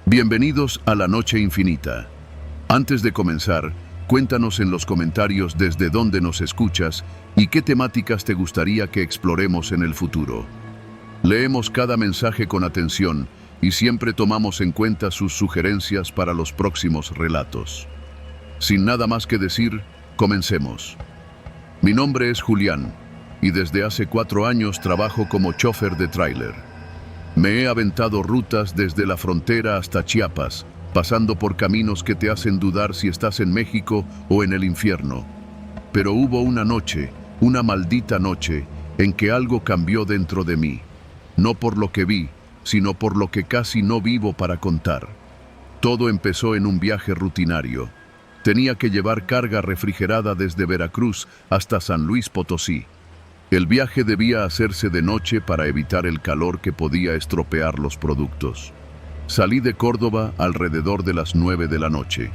Bienvenidos a la Noche Infinita. Antes de comenzar, cuéntanos en los comentarios desde dónde nos escuchas y qué temáticas te gustaría que exploremos en el futuro. Leemos cada mensaje con atención y siempre tomamos en cuenta sus sugerencias para los próximos relatos. Sin nada más que decir, comencemos. Mi nombre es Julián y desde hace 4 años trabajo como chofer de tráiler. Me he aventado rutas desde la frontera hasta Chiapas, pasando por caminos que te hacen dudar si estás en México o en el infierno. Pero hubo una noche, una maldita noche, en que algo cambió dentro de mí. No por lo que vi, sino por lo que casi no vivo para contar. Todo empezó en un viaje rutinario. Tenía que llevar carga refrigerada desde Veracruz hasta San Luis Potosí. El viaje debía hacerse de noche para evitar el calor que podía estropear los productos. Salí de Córdoba alrededor de las 9 de la noche.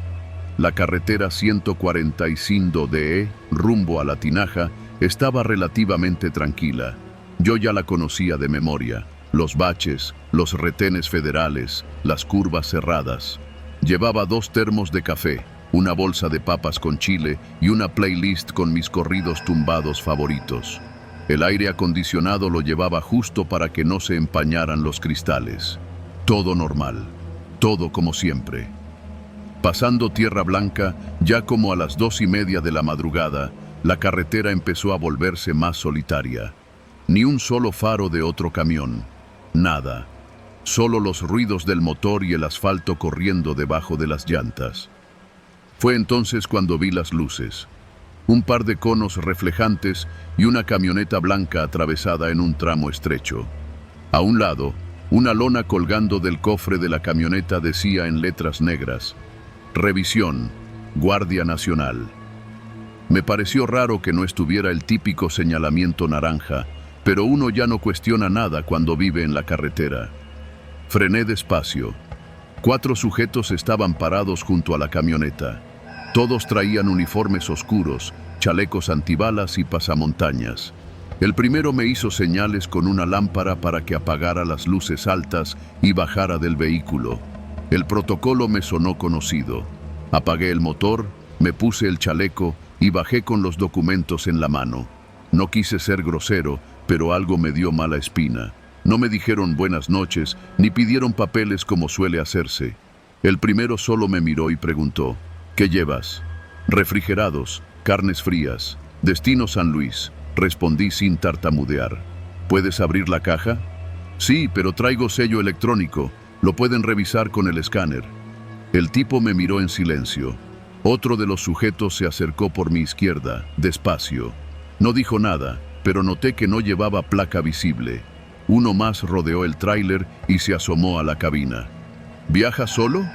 La carretera 145DE, rumbo a La Tinaja, estaba relativamente tranquila. Yo ya la conocía de memoria. Los baches, los retenes federales, las curvas cerradas. Llevaba 2 termos de café, una bolsa de papas con chile y una playlist con mis corridos tumbados favoritos. El aire acondicionado lo llevaba justo para que no se empañaran los cristales. Todo normal, todo como siempre. Pasando Tierra Blanca, ya como a las 2:30 de la madrugada, la carretera empezó a volverse más solitaria. Ni un solo faro de otro camión. Nada. Solo los ruidos del motor y el asfalto corriendo debajo de las llantas. Fue entonces cuando vi las luces. Un par de conos reflejantes y una camioneta blanca atravesada en un tramo estrecho. A un lado, una lona colgando del cofre de la camioneta decía en letras negras: Revisión, Guardia Nacional. Me pareció raro que no estuviera el típico señalamiento naranja, pero uno ya no cuestiona nada cuando vive en la carretera. Frené despacio. 4 sujetos estaban parados junto a la camioneta. Todos traían uniformes oscuros, chalecos antibalas y pasamontañas. El primero me hizo señales con una lámpara para que apagara las luces altas y bajara del vehículo. El protocolo me sonó conocido. Apagué el motor, me puse el chaleco y bajé con los documentos en la mano. No quise ser grosero, pero algo me dio mala espina. No me dijeron buenas noches, ni pidieron papeles como suele hacerse. El primero solo me miró y preguntó: ¿Qué llevas? Refrigerados, carnes frías. Destino San Luis, respondí sin tartamudear. ¿Puedes abrir la caja? Sí, pero traigo sello electrónico. Lo pueden revisar con el escáner. El tipo me miró en silencio. Otro de los sujetos se acercó por mi izquierda, despacio. No dijo nada, pero noté que no llevaba placa visible. Uno más rodeó el tráiler y se asomó a la cabina. ¿Viaja solo?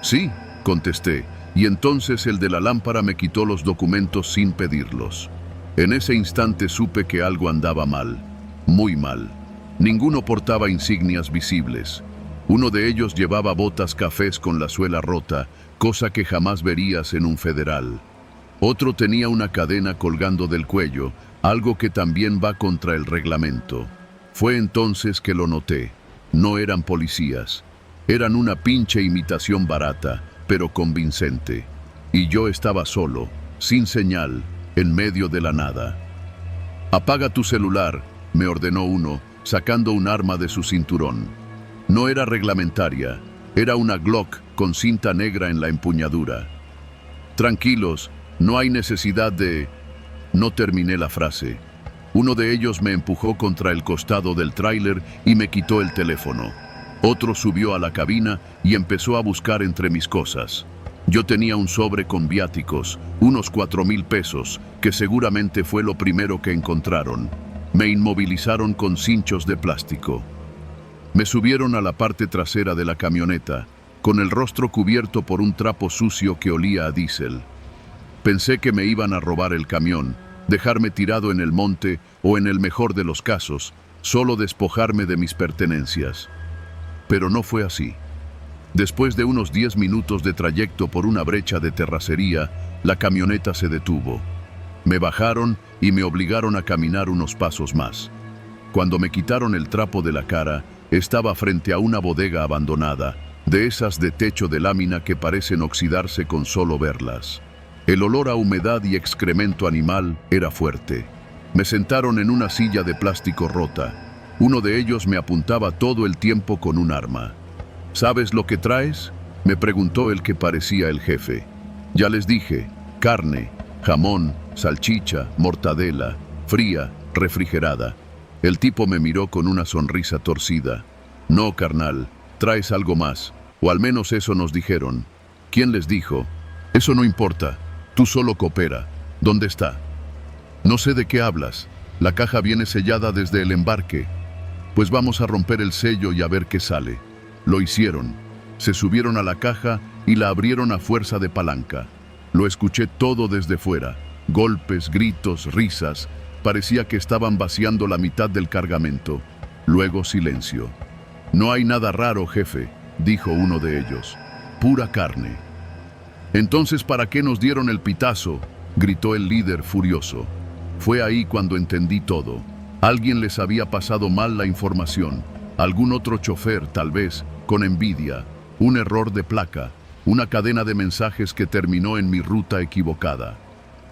Sí, contesté. Y entonces el de la lámpara me quitó los documentos sin pedirlos. En ese instante supe que algo andaba mal, muy mal. Ninguno portaba insignias visibles. Uno de ellos llevaba botas cafés con la suela rota, cosa que jamás verías en un federal. Otro tenía una cadena colgando del cuello, algo que también va contra el reglamento. Fue entonces que lo noté. No eran policías. Eran una pinche imitación barata, pero convincente. Y yo estaba solo, sin señal, en medio de la nada. «Apaga tu celular», me ordenó uno, sacando un arma de su cinturón. No era reglamentaria, era una Glock con cinta negra en la empuñadura. «Tranquilos, no hay necesidad de...». No terminé la frase. Uno de ellos me empujó contra el costado del tráiler y me quitó el teléfono. Otro subió a la cabina y empezó a buscar entre mis cosas. Yo tenía un sobre con viáticos, unos 4,000 pesos, que seguramente fue lo primero que encontraron. Me inmovilizaron con cinchos de plástico. Me subieron a la parte trasera de la camioneta, con el rostro cubierto por un trapo sucio que olía a diésel. Pensé que me iban a robar el camión, dejarme tirado en el monte o, en el mejor de los casos, solo despojarme de mis pertenencias. Pero no fue así. Después de unos 10 minutos de trayecto por una brecha de terracería, la camioneta se detuvo. Me bajaron y me obligaron a caminar unos pasos más. Cuando me quitaron el trapo de la cara, estaba frente a una bodega abandonada, de esas de techo de lámina que parecen oxidarse con solo verlas. El olor a humedad y excremento animal era fuerte. Me sentaron en una silla de plástico rota. Uno de ellos me apuntaba todo el tiempo con un arma. ¿Sabes lo que traes?, me preguntó el que parecía el jefe. Ya les dije, carne, jamón, salchicha, mortadela, fría, refrigerada. El tipo me miró con una sonrisa torcida. No, carnal, traes algo más, o al menos eso nos dijeron. ¿Quién les dijo? Eso no importa, tú solo coopera. ¿Dónde está? No sé de qué hablas. La caja viene sellada desde el embarque. Pues vamos a romper el sello y a ver qué sale. Lo hicieron. Se subieron a la caja y la abrieron a fuerza de palanca. Lo escuché todo desde fuera. Golpes, gritos, risas. Parecía que estaban vaciando la mitad del cargamento. Luego silencio. No hay nada raro, jefe, dijo uno de ellos. Pura carne. Entonces, ¿para qué nos dieron el pitazo?, gritó el líder furioso. Fue ahí cuando entendí todo. Alguien les había pasado mal la información. Algún otro chofer, tal vez, con envidia. Un error de placa. Una cadena de mensajes que terminó en mi ruta equivocada.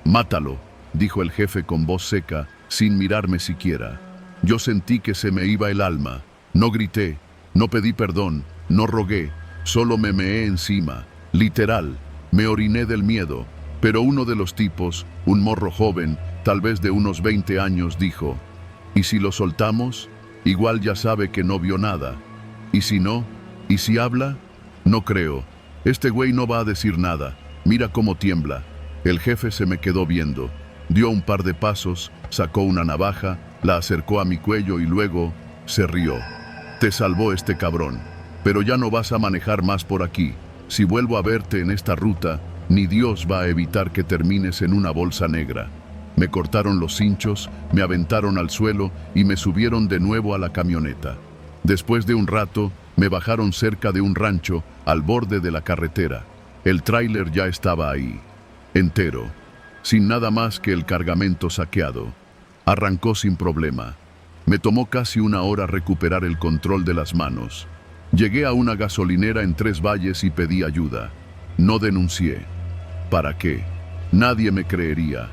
Mátalo, dijo el jefe con voz seca, sin mirarme siquiera. Yo sentí que se me iba el alma. No grité, no pedí perdón, no rogué, solo me meé encima. Literal, me oriné del miedo. Pero uno de los tipos, un morro joven, tal vez de unos 20 años, dijo: ¿y si lo soltamos? Igual ya sabe que no vio nada. ¿Y si no? ¿Y si habla? No creo. Este güey no va a decir nada. Mira cómo tiembla. El jefe se me quedó viendo. Dio un par de pasos, sacó una navaja, la acercó a mi cuello y luego se rió. Te salvó este cabrón. Pero ya no vas a manejar más por aquí. Si vuelvo a verte en esta ruta, ni Dios va a evitar que termines en una bolsa negra. Me cortaron los cinchos, me aventaron al suelo y me subieron de nuevo a la camioneta. Después de un rato, me bajaron cerca de un rancho, al borde de la carretera. El tráiler ya estaba ahí, entero, sin nada más que el cargamento saqueado. Arrancó sin problema. Me tomó casi una hora recuperar el control de las manos. Llegué a una gasolinera en Tres Valles y pedí ayuda. No denuncié. ¿Para qué? Nadie me creería.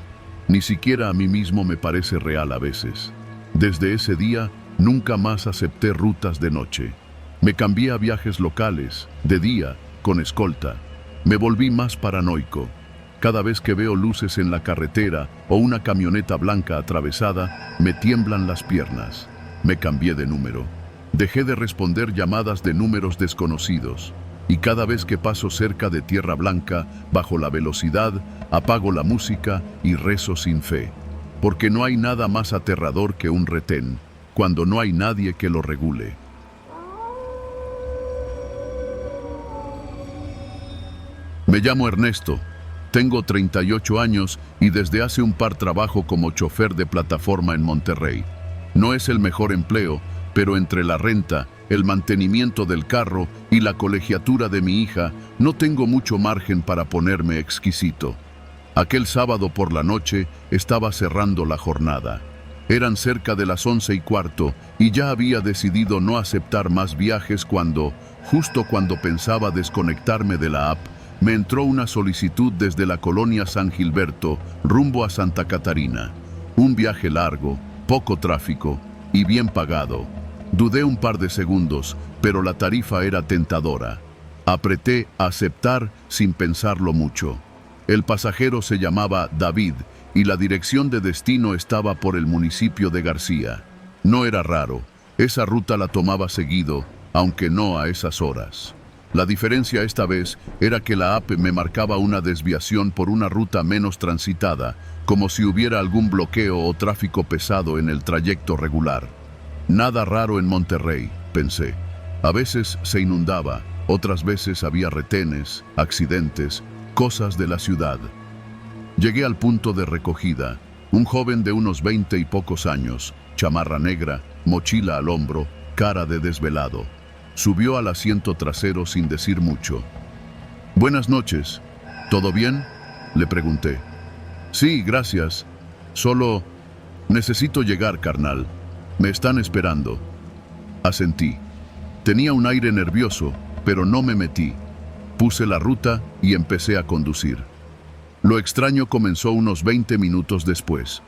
Ni siquiera a mí mismo me parece real a veces. Desde ese día, nunca más acepté rutas de noche. Me cambié a viajes locales, de día, con escolta. Me volví más paranoico. Cada vez que veo luces en la carretera o una camioneta blanca atravesada, me tiemblan las piernas. Me cambié de número. Dejé de responder llamadas de números desconocidos. Y cada vez que paso cerca de Tierra Blanca, bajo la velocidad, apago la música y rezo sin fe. Porque no hay nada más aterrador que un retén, cuando no hay nadie que lo regule. Me llamo Ernesto, tengo 38 años y desde hace un par trabajo como chofer de plataforma en Monterrey. No es el mejor empleo, pero entre la renta, el mantenimiento del carro y la colegiatura de mi hija, no tengo mucho margen para ponerme exquisito. Aquel sábado por la noche estaba cerrando la jornada. Eran cerca de las 11:15 y ya había decidido no aceptar más viajes cuando, justo cuando pensaba desconectarme de la app, me entró una solicitud desde la colonia San Gilberto rumbo a Santa Catarina. Un viaje largo, poco tráfico y bien pagado. Dudé un par de segundos, pero la tarifa era tentadora. Apreté aceptar sin pensarlo mucho. El pasajero se llamaba David y la dirección de destino estaba por el municipio de García. No era raro, esa ruta la tomaba seguido, aunque no a esas horas. La diferencia esta vez era que la app me marcaba una desviación por una ruta menos transitada, como si hubiera algún bloqueo o tráfico pesado en el trayecto regular. Nada raro en Monterrey, pensé. A veces se inundaba, otras veces había retenes, accidentes, cosas de la ciudad. Llegué al punto de recogida. Un joven de unos 20 y pocos años, chamarra negra, mochila al hombro, cara de desvelado. Subió al asiento trasero sin decir mucho. «Buenas noches. ¿Todo bien?», le pregunté. «Sí, gracias. Solo necesito llegar, carnal. Me están esperando». Asentí. Tenía un aire nervioso, pero no me metí. Puse la ruta y empecé a conducir. Lo extraño comenzó unos 20 minutos después.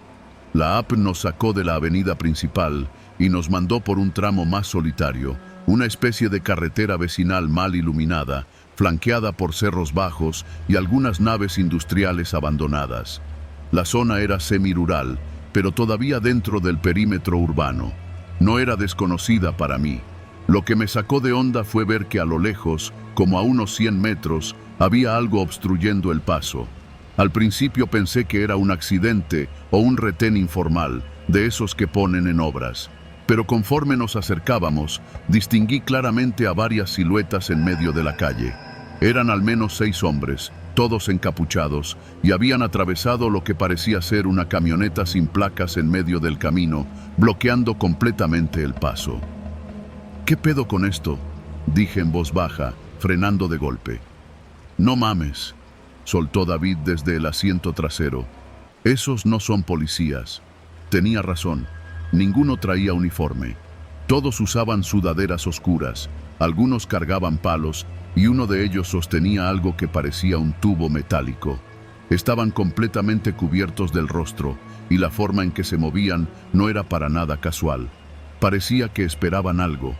La app nos sacó de la avenida principal y nos mandó por un tramo más solitario, una especie de carretera vecinal mal iluminada, flanqueada por cerros bajos y algunas naves industriales abandonadas. La zona era semirural, pero todavía dentro del perímetro urbano. No era desconocida para mí. Lo que me sacó de onda fue ver que a lo lejos, como a unos 100 metros, había algo obstruyendo el paso. Al principio pensé que era un accidente o un retén informal, de esos que ponen en obras. Pero conforme nos acercábamos, distinguí claramente a varias siluetas en medio de la calle. Eran al menos 6 hombres, todos encapuchados, y habían atravesado lo que parecía ser una camioneta sin placas en medio del camino, bloqueando completamente el paso. ¿Qué pedo con esto?, dije en voz baja, frenando de golpe. No mames, soltó David desde el asiento trasero. Esos no son policías. Tenía razón, ninguno traía uniforme. Todos usaban sudaderas oscuras, algunos cargaban palos y uno de ellos sostenía algo que parecía un tubo metálico. Estaban completamente cubiertos del rostro y la forma en que se movían no era para nada casual. Parecía que esperaban algo.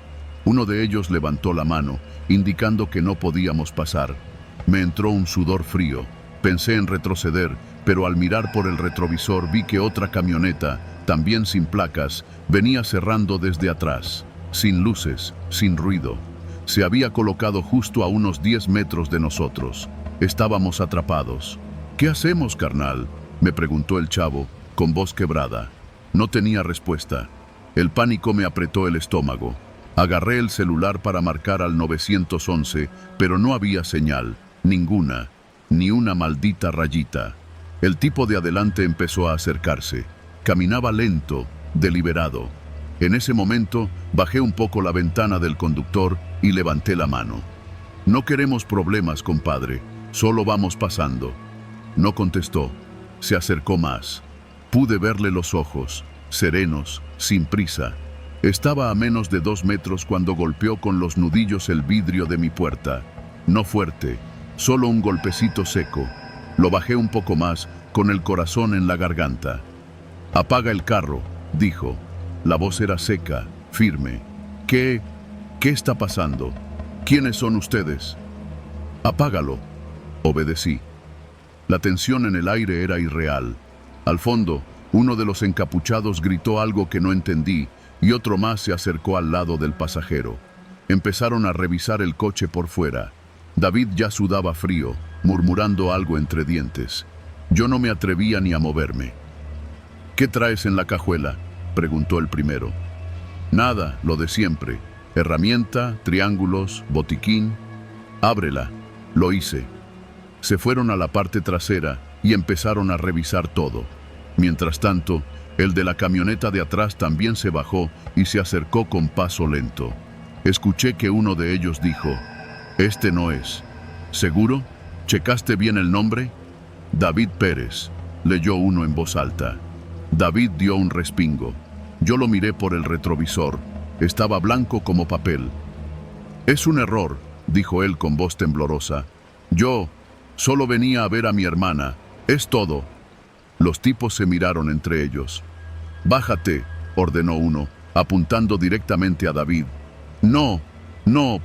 Uno de ellos levantó la mano, indicando que no podíamos pasar. Me entró un sudor frío. Pensé en retroceder, pero al mirar por el retrovisor vi que otra camioneta, también sin placas, venía cerrando desde atrás, sin luces, sin ruido. Se había colocado justo a unos 10 metros de nosotros. Estábamos atrapados. ¿Qué hacemos, carnal?, me preguntó el chavo, con voz quebrada. No tenía respuesta. El pánico me apretó el estómago. Agarré el celular para marcar al 911, pero no había señal, ninguna, ni una maldita rayita. El tipo de adelante empezó a acercarse. Caminaba lento, deliberado. En ese momento, bajé un poco la ventana del conductor y levanté la mano. No queremos problemas, compadre, solo vamos pasando. No contestó. Se acercó más. Pude verle los ojos, serenos, sin prisa. Estaba a menos de 2 metros cuando golpeó con los nudillos el vidrio de mi puerta. No fuerte, solo un golpecito seco. Lo bajé un poco más, con el corazón en la garganta. «Apaga el carro», dijo. La voz era seca, firme. ¿Qué está pasando? ¿Quiénes son ustedes? «Apágalo», obedecí. La tensión en el aire era irreal. Al fondo, uno de los encapuchados gritó algo que no entendí, y otro más se acercó al lado del pasajero. Empezaron a revisar el coche por fuera. David ya sudaba frío, murmurando algo entre dientes. Yo no me atrevía ni a moverme. «¿Qué traes en la cajuela?», preguntó el primero. «Nada, lo de siempre. Herramienta, triángulos, botiquín». «Ábrela». Lo hice. Se fueron a la parte trasera y empezaron a revisar todo. Mientras tanto, el de la camioneta de atrás también se bajó y se acercó con paso lento. Escuché que uno de ellos dijo: «Este no es». «¿Seguro? ¿Checaste bien el nombre?» «David Pérez», leyó uno en voz alta. David dio un respingo. Yo lo miré por el retrovisor. Estaba blanco como papel. «Es un error», dijo él con voz temblorosa. «Yo solo venía a ver a mi hermana. Es todo». Los tipos se miraron entre ellos. «Bájate», ordenó uno, apuntando directamente a David. «No,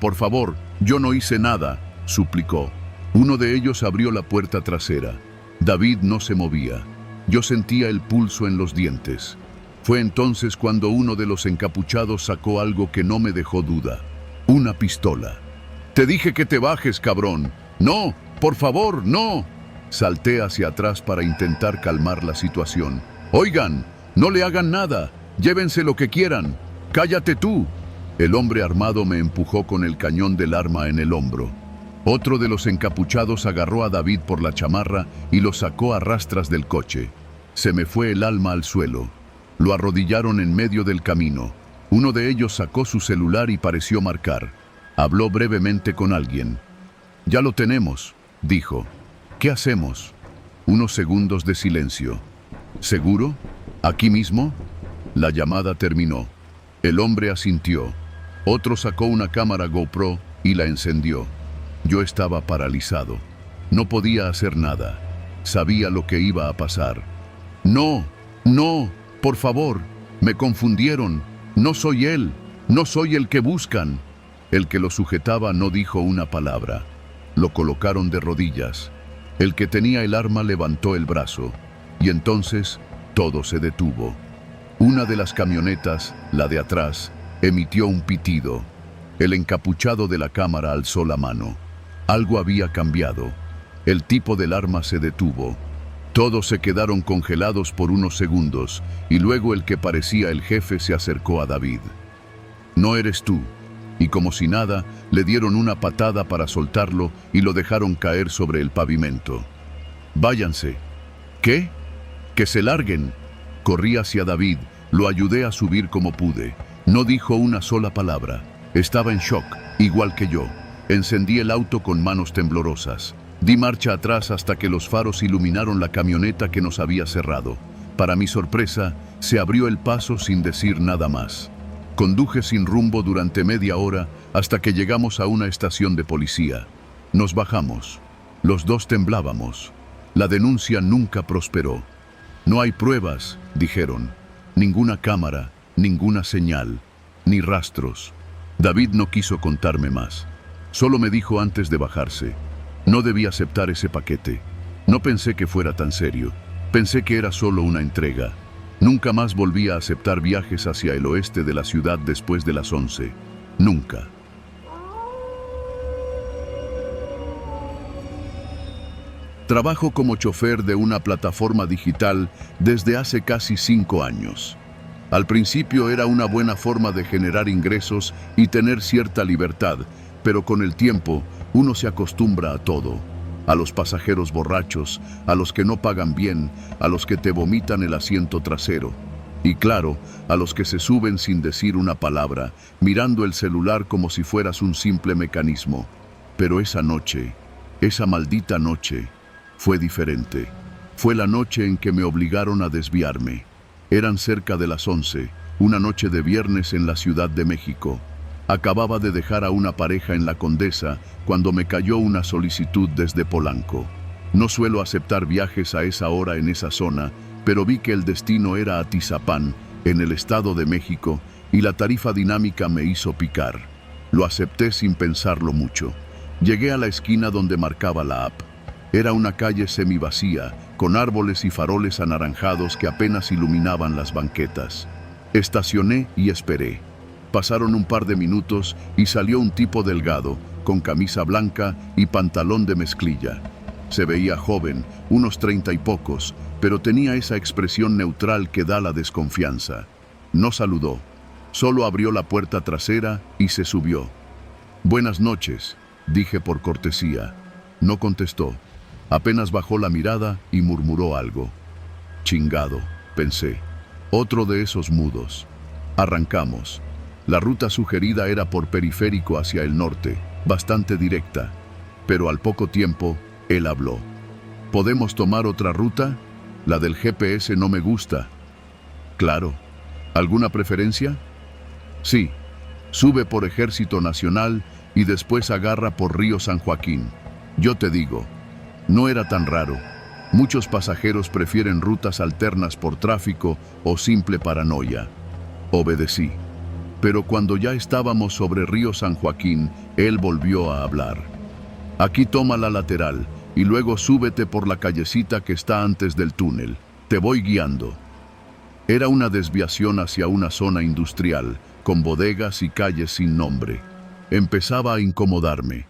por favor, yo no hice nada», suplicó. Uno de ellos abrió la puerta trasera. David no se movía. Yo sentía el pulso en los dientes. Fue entonces cuando uno de los encapuchados sacó algo que no me dejó duda. Una pistola. «Te dije que te bajes, cabrón». «No, por favor, no». Salté hacia atrás para intentar calmar la situación. «Oigan, no le hagan nada. Llévense lo que quieran. Cállate tú». El hombre armado me empujó con el cañón del arma en el hombro. Otro de los encapuchados agarró a David por la chamarra y lo sacó a rastras del coche. Se me fue el alma al suelo. Lo arrodillaron en medio del camino. Uno de ellos sacó su celular y pareció marcar. Habló brevemente con alguien. «Ya lo tenemos», dijo. «¿Qué hacemos?» Unos segundos de silencio. «¿Seguro? ¿Aquí mismo?» La llamada terminó. El hombre asintió. Otro sacó una cámara GoPro y la encendió. Yo estaba paralizado. No podía hacer nada. Sabía lo que iba a pasar. No, no, por favor, me confundieron. No soy él, no soy el que buscan. El que lo sujetaba no dijo una palabra. Lo colocaron de rodillas. El que tenía el arma levantó el brazo, y entonces todo se detuvo. Una de las camionetas, la de atrás, emitió un pitido. El encapuchado de la cámara alzó la mano. Algo había cambiado. El tipo del arma se detuvo. Todos se quedaron congelados por unos segundos, y luego el que parecía el jefe se acercó a David. «No eres tú». Y como si nada, le dieron una patada para soltarlo y lo dejaron caer sobre el pavimento. «Váyanse». «¿Qué? ¡Que se larguen!». Corrí hacia David, lo ayudé a subir como pude. No dijo una sola palabra. Estaba en shock, igual que yo. Encendí el auto con manos temblorosas. Di marcha atrás hasta que los faros iluminaron la camioneta que nos había cerrado. Para mi sorpresa, se abrió el paso sin decir nada más. Conduje sin rumbo durante media hora hasta que llegamos a una estación de policía. Nos bajamos. Los dos temblábamos. La denuncia nunca prosperó. «No hay pruebas», dijeron. «Ninguna cámara, ninguna señal, ni rastros». David no quiso contarme más. Solo me dijo antes de bajarse: «No debí aceptar ese paquete. No pensé que fuera tan serio. Pensé que era solo una entrega». Nunca más volví a aceptar viajes hacia el oeste de la ciudad después de las 11. Nunca. Trabajo como chofer de una plataforma digital desde hace casi 5 años. Al principio era una buena forma de generar ingresos y tener cierta libertad, pero con el tiempo uno se acostumbra a todo. A los pasajeros borrachos, a los que no pagan bien, a los que te vomitan el asiento trasero. Y claro, a los que se suben sin decir una palabra, mirando el celular como si fueras un simple mecanismo. Pero esa noche, esa maldita noche, fue diferente. Fue la noche en que me obligaron a desviarme. Eran cerca de las 11, una noche de viernes en la Ciudad de México. Acababa de dejar a una pareja en la Condesa cuando me cayó una solicitud desde Polanco. No suelo aceptar viajes a esa hora en esa zona, pero vi que el destino era Atizapán, en el Estado de México, y la tarifa dinámica me hizo picar. Lo acepté sin pensarlo mucho. Llegué a la esquina donde marcaba la app. Era una calle semivacía, con árboles y faroles anaranjados que apenas iluminaban las banquetas. Estacioné y esperé. Pasaron un par de minutos y salió un tipo delgado, con camisa blanca y pantalón de mezclilla. Se veía joven, unos 30 y pocos, pero tenía esa expresión neutral que da la desconfianza. No saludó, solo abrió la puerta trasera y se subió. «Buenas noches», dije por cortesía. No contestó. Apenas bajó la mirada y murmuró algo. «Chingado», pensé. Otro de esos mudos. Arrancamos. La ruta sugerida era por periférico hacia el norte, bastante directa, pero al poco tiempo, él habló. «¿Podemos tomar otra ruta? La del GPS no me gusta». «Claro. ¿Alguna preferencia?» «Sí. Sube por Ejército Nacional y después agarra por Río San Joaquín. Yo te digo, no era tan raro. Muchos pasajeros prefieren rutas alternas por tráfico o simple paranoia». Obedecí. Pero cuando ya estábamos sobre Río San Joaquín, él volvió a hablar. «Aquí toma la lateral y luego súbete por la callecita que está antes del túnel. Te voy guiando». Era una desviación hacia una zona industrial, con bodegas y calles sin nombre. Empezaba a incomodarme.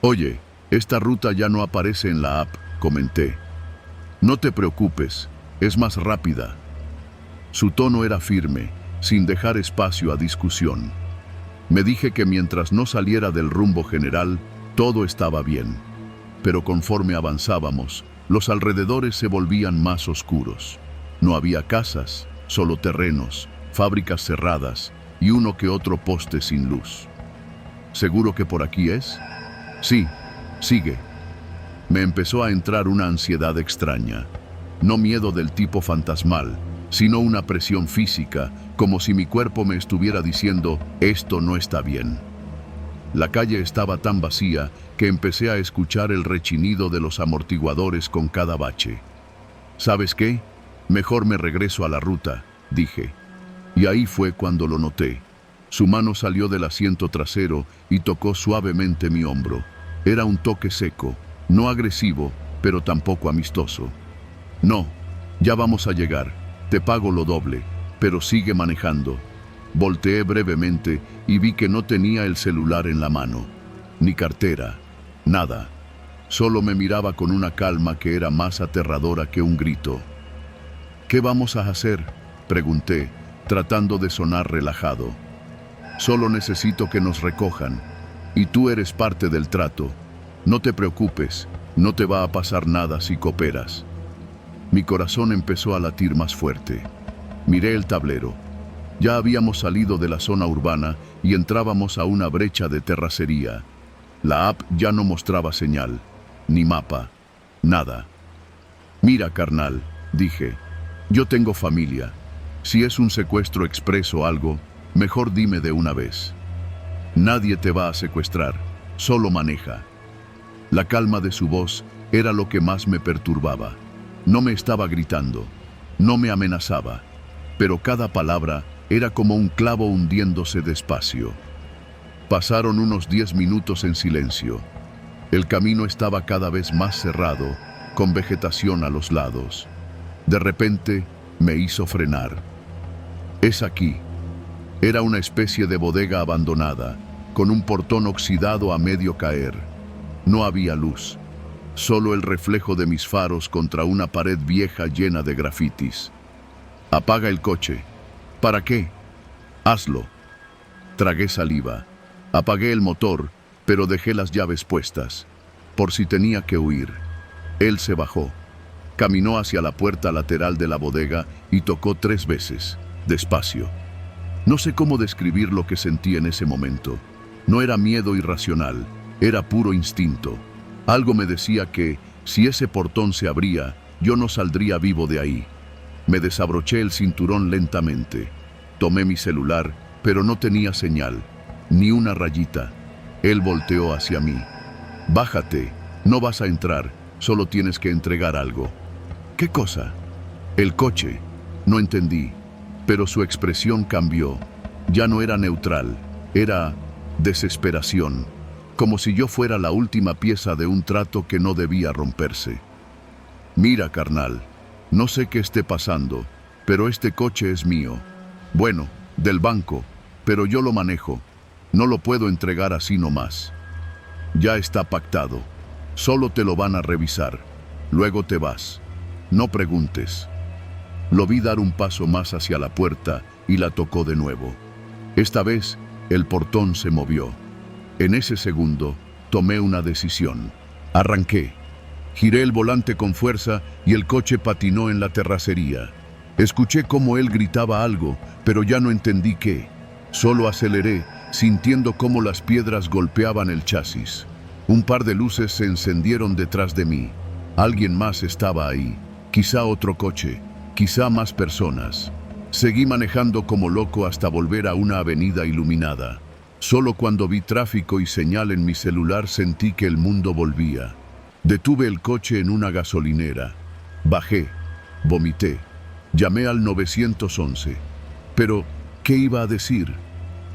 «Oye, esta ruta ya no aparece en la app», comenté. «No te preocupes, es más rápida». Su tono era firme, sin dejar espacio a discusión. Me dije que mientras no saliera del rumbo general, todo estaba bien. Pero conforme avanzábamos, los alrededores se volvían más oscuros. No había casas, solo terrenos, fábricas cerradas y uno que otro poste sin luz. «¿Seguro que por aquí es?» «Sí, sigue». Me empezó a entrar una ansiedad extraña. No miedo del tipo fantasmal, sino una presión física, como si mi cuerpo me estuviera diciendo, esto no está bien. La calle estaba tan vacía que empecé a escuchar el rechinido de los amortiguadores con cada bache. ¿Sabes qué? Mejor me regreso a la ruta, dije. Y ahí fue cuando lo noté. Su mano salió del asiento trasero y tocó suavemente mi hombro. Era un toque seco, no agresivo, pero tampoco amistoso. No, ya vamos a llegar. Te pago lo doble, pero sigue manejando. Volteé brevemente y vi que no tenía el celular en la mano, ni cartera, nada. Solo me miraba con una calma que era más aterradora que un grito. ¿Qué vamos a hacer?, pregunté, tratando de sonar relajado. Solo necesito que nos recojan, y tú eres parte del trato. No te preocupes, no te va a pasar nada si cooperas. Mi corazón empezó a latir más fuerte. Miré el tablero. Ya habíamos salido de la zona urbana y entrábamos a una brecha de terracería. La app ya no mostraba señal, ni mapa, nada. Mira, carnal, dije, yo tengo familia. Si es un secuestro expreso o algo, mejor dime de una vez. Nadie te va a secuestrar, solo maneja. La calma de su voz era lo que más me perturbaba. No me estaba gritando, no me amenazaba, pero cada palabra era como un clavo hundiéndose despacio. Pasaron unos 10 minutos en silencio. El camino estaba cada vez más cerrado, con vegetación a los lados. De repente, me hizo frenar. Es aquí. Era una especie de bodega abandonada, con un portón oxidado a medio caer. No había luz, solo el reflejo de mis faros contra una pared vieja llena de grafitis. Apaga el coche. ¿Para qué? Hazlo. Tragué saliva. Apagué el motor, pero dejé las llaves puestas, por si tenía que huir. Él se bajó. Caminó hacia la puerta lateral de la bodega y tocó 3 veces, despacio. No sé cómo describir lo que sentí en ese momento. No era miedo irracional, era puro instinto. Algo me decía que, si ese portón se abría, yo no saldría vivo de ahí. Me desabroché el cinturón lentamente. Tomé mi celular, pero no tenía señal, ni una rayita. Él volteó hacia mí. Bájate, no vas a entrar, solo tienes que entregar algo. ¿Qué cosa? El coche. No entendí, pero su expresión cambió. Ya no era neutral, era desesperación, como si yo fuera la última pieza de un trato que no debía romperse. Mira, carnal, no sé qué esté pasando, pero este coche es mío. Bueno, del banco, pero yo lo manejo. No lo puedo entregar así nomás. Ya está pactado. Solo te lo van a revisar. Luego te vas. No preguntes. Lo vi dar un paso más hacia la puerta y la tocó de nuevo. Esta vez, el portón se movió. En ese segundo, tomé una decisión. Arranqué. Giré el volante con fuerza y el coche patinó en la terracería. Escuché cómo él gritaba algo, pero ya no entendí qué. Solo aceleré, sintiendo cómo las piedras golpeaban el chasis. Un par de luces se encendieron detrás de mí. Alguien más estaba ahí. Quizá otro coche, quizá más personas. Seguí manejando como loco hasta volver a una avenida iluminada. Solo cuando vi tráfico y señal en mi celular sentí que el mundo volvía. Detuve el coche en una gasolinera. Bajé, vomité. Llamé al 911. Pero, ¿qué iba a decir?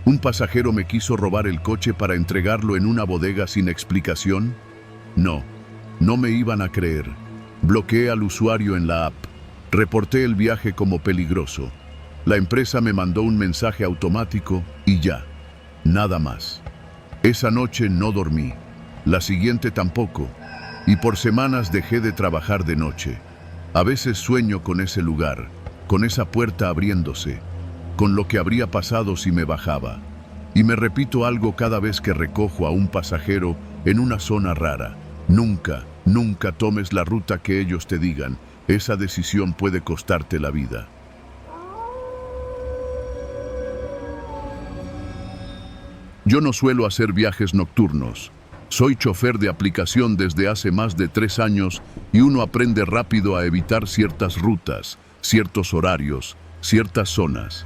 ¿Un pasajero me quiso robar el coche para entregarlo en una bodega sin explicación? No, no me iban a creer. Bloqueé al usuario en la app. Reporté el viaje como peligroso. La empresa me mandó un mensaje automático y ya, nada más. Esa noche no dormí. La siguiente tampoco. Y por semanas dejé de trabajar de noche. A veces sueño con ese lugar, con esa puerta abriéndose, con lo que habría pasado si me bajaba. Y me repito algo cada vez que recojo a un pasajero en una zona rara. Nunca, nunca tomes la ruta que ellos te digan. Esa decisión puede costarte la vida. Yo no suelo hacer viajes nocturnos. Soy chofer de aplicación desde hace más de 3 años y uno aprende rápido a evitar ciertas rutas, ciertos horarios, ciertas zonas.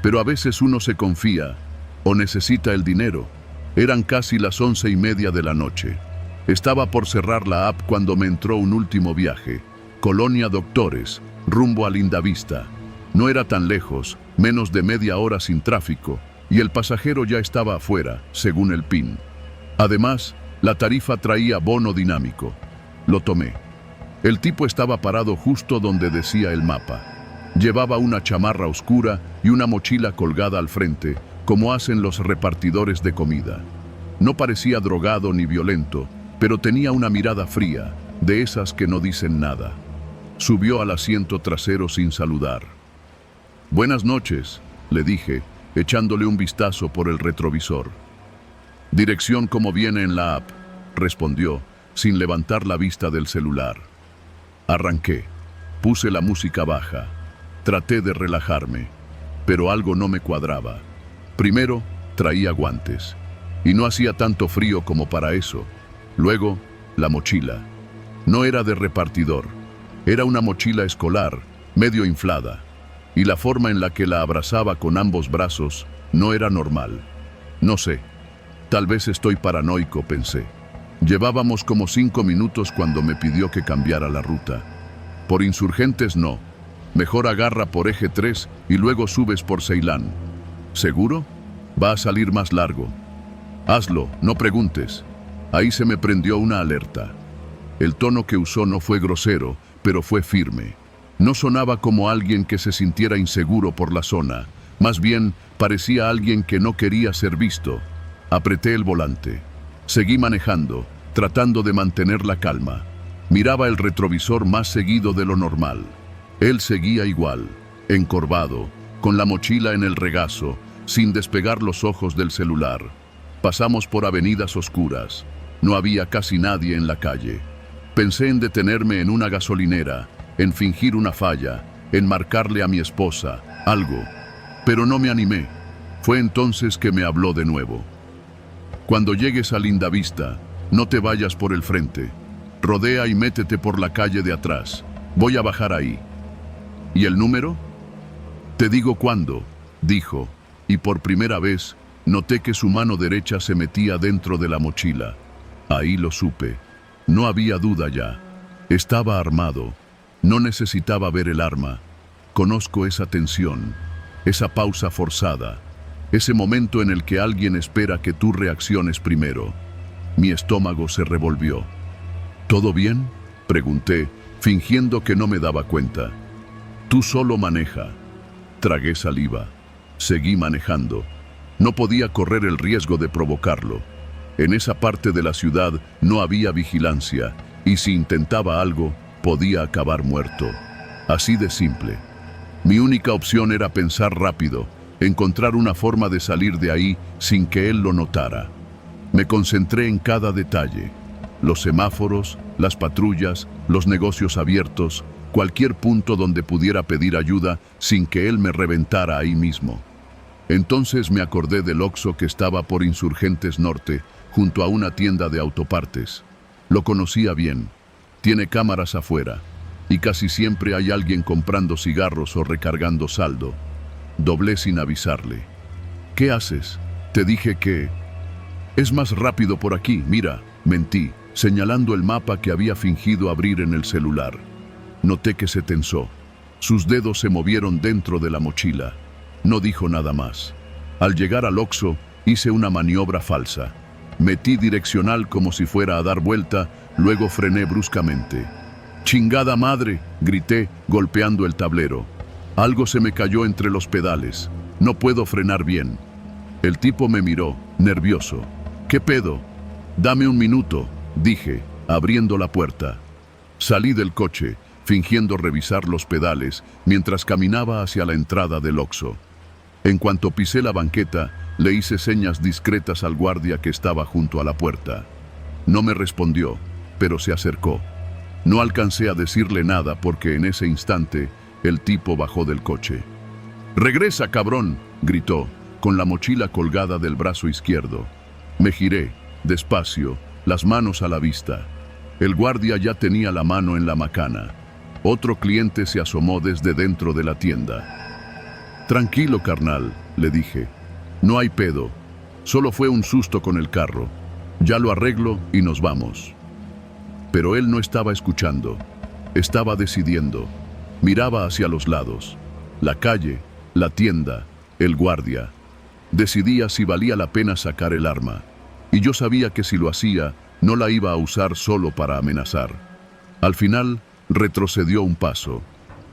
Pero a veces uno se confía o necesita el dinero. Eran casi las 11:30 de la noche. Estaba por cerrar la app cuando me entró un último viaje. Colonia Doctores, rumbo a Lindavista. No era tan lejos, menos de media hora sin tráfico, y el pasajero ya estaba afuera, según el PIN. Además, la tarifa traía bono dinámico. Lo tomé. El tipo estaba parado justo donde decía el mapa. Llevaba una chamarra oscura y una mochila colgada al frente, como hacen los repartidores de comida. No parecía drogado ni violento, pero tenía una mirada fría, de esas que no dicen nada. Subió al asiento trasero sin saludar. «Buenas noches», le dije, echándole un vistazo por el retrovisor. «Dirección como viene en la app», respondió, sin levantar la vista del celular. Arranqué. Puse la música baja. Traté de relajarme, pero algo no me cuadraba. Primero, traía guantes, y no hacía tanto frío como para eso. Luego, la mochila. No era de repartidor. Era una mochila escolar, medio inflada, y la forma en la que la abrazaba con ambos brazos no era normal. No sé, tal vez estoy paranoico, pensé. Llevábamos como 5 minutos cuando me pidió que cambiara la ruta. Por Insurgentes no. Mejor agarra por Eje 3 y luego subes por Ceilán. ¿Seguro? Va a salir más largo. Hazlo, no preguntes. Ahí se me prendió una alerta. El tono que usó no fue grosero, pero fue firme. No sonaba como alguien que se sintiera inseguro por la zona. Más bien, parecía alguien que no quería ser visto. Apreté el volante. Seguí manejando, tratando de mantener la calma. Miraba el retrovisor más seguido de lo normal. Él seguía igual, encorvado, con la mochila en el regazo, sin despegar los ojos del celular. Pasamos por avenidas oscuras. No había casi nadie en la calle. Pensé en detenerme en una gasolinera, en fingir una falla, en marcarle a mi esposa, algo. Pero no me animé. Fue entonces que me habló de nuevo. Cuando llegues a Lindavista, no te vayas por el frente. Rodea y métete por la calle de atrás. Voy a bajar ahí. ¿Y el número? Te digo cuándo, dijo, y por primera vez noté que su mano derecha se metía dentro de la mochila. Ahí lo supe. No había duda ya. Estaba armado. No necesitaba ver el arma. Conozco esa tensión, esa pausa forzada, ese momento en el que alguien espera que tú reacciones primero. Mi estómago se revolvió. ¿Todo bien?, pregunté, fingiendo que no me daba cuenta. Tú solo maneja. Tragué saliva. Seguí manejando. No podía correr el riesgo de provocarlo. En esa parte de la ciudad no había vigilancia, y si intentaba algo, podía acabar muerto. Así de simple. Mi única opción era pensar rápido, encontrar una forma de salir de ahí sin que él lo notara. Me concentré en cada detalle. Los semáforos, las patrullas, los negocios abiertos, cualquier punto donde pudiera pedir ayuda sin que él me reventara ahí mismo. Entonces me acordé del Oxxo que estaba por Insurgentes Norte, junto a una tienda de autopartes. Lo conocía bien. Tiene cámaras afuera, y casi siempre hay alguien comprando cigarros o recargando saldo. Doblé sin avisarle. ¿Qué haces? Te dije que... Es más rápido por aquí, mira, mentí, señalando el mapa que había fingido abrir en el celular. Noté que se tensó. Sus dedos se movieron dentro de la mochila. No dijo nada más. Al llegar al Oxxo, hice una maniobra falsa. Metí direccional como si fuera a dar vuelta, luego frené bruscamente. ¡Chingada madre!, grité, golpeando el tablero. Algo se me cayó entre los pedales. No puedo frenar bien. El tipo me miró, nervioso. ¿Qué pedo? Dame un minuto, dije, abriendo la puerta. Salí del coche, fingiendo revisar los pedales, mientras caminaba hacia la entrada del Oxxo. En cuanto pisé la banqueta, le hice señas discretas al guardia que estaba junto a la puerta. No me respondió, pero se acercó. No alcancé a decirle nada porque en ese instante el tipo bajó del coche. «¡Regresa, cabrón!», gritó, con la mochila colgada del brazo izquierdo. Me giré, despacio, las manos a la vista. El guardia ya tenía la mano en la macana. Otro cliente se asomó desde dentro de la tienda. «Tranquilo, carnal», le dije. «No hay pedo. Solo fue un susto con el carro. Ya lo arreglo y nos vamos. Pero él no estaba escuchando. Estaba decidiendo. Miraba hacia los lados. La calle, la tienda, el guardia. Decidía si valía la pena sacar el arma. Y yo sabía que si lo hacía, no la iba a usar solo para amenazar. Al final, retrocedió un paso.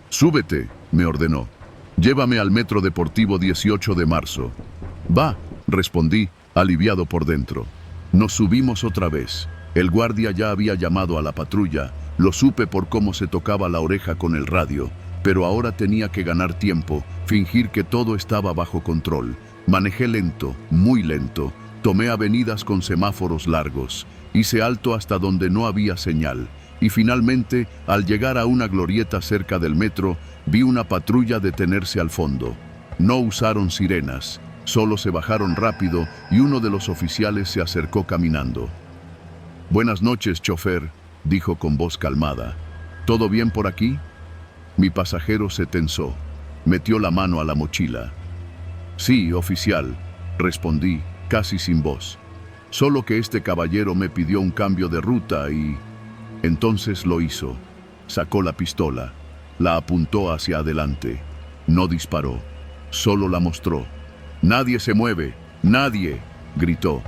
«Súbete», me ordenó. «Llévame al metro deportivo 18 de marzo». «Va», respondí, aliviado por dentro. Nos subimos otra vez. El guardia ya había llamado a la patrulla. Lo supe por cómo se tocaba la oreja con el radio. Pero ahora tenía que ganar tiempo, fingir que todo estaba bajo control. Manejé lento, muy lento. Tomé avenidas con semáforos largos. Hice alto hasta donde no había señal. Y finalmente, al llegar a una glorieta cerca del metro, vi una patrulla detenerse al fondo. No usaron sirenas. Solo se bajaron rápido y uno de los oficiales se acercó caminando. «Buenas noches, chofer», dijo con voz calmada. «¿Todo bien por aquí?» Mi pasajero se tensó. Metió la mano a la mochila. «Sí, oficial», respondí, casi sin voz. «Solo que este caballero me pidió un cambio de ruta y...» Entonces lo hizo. Sacó la pistola. La apuntó hacia adelante. No disparó. Solo la mostró. «¡Nadie se mueve! ¡Nadie!», gritó.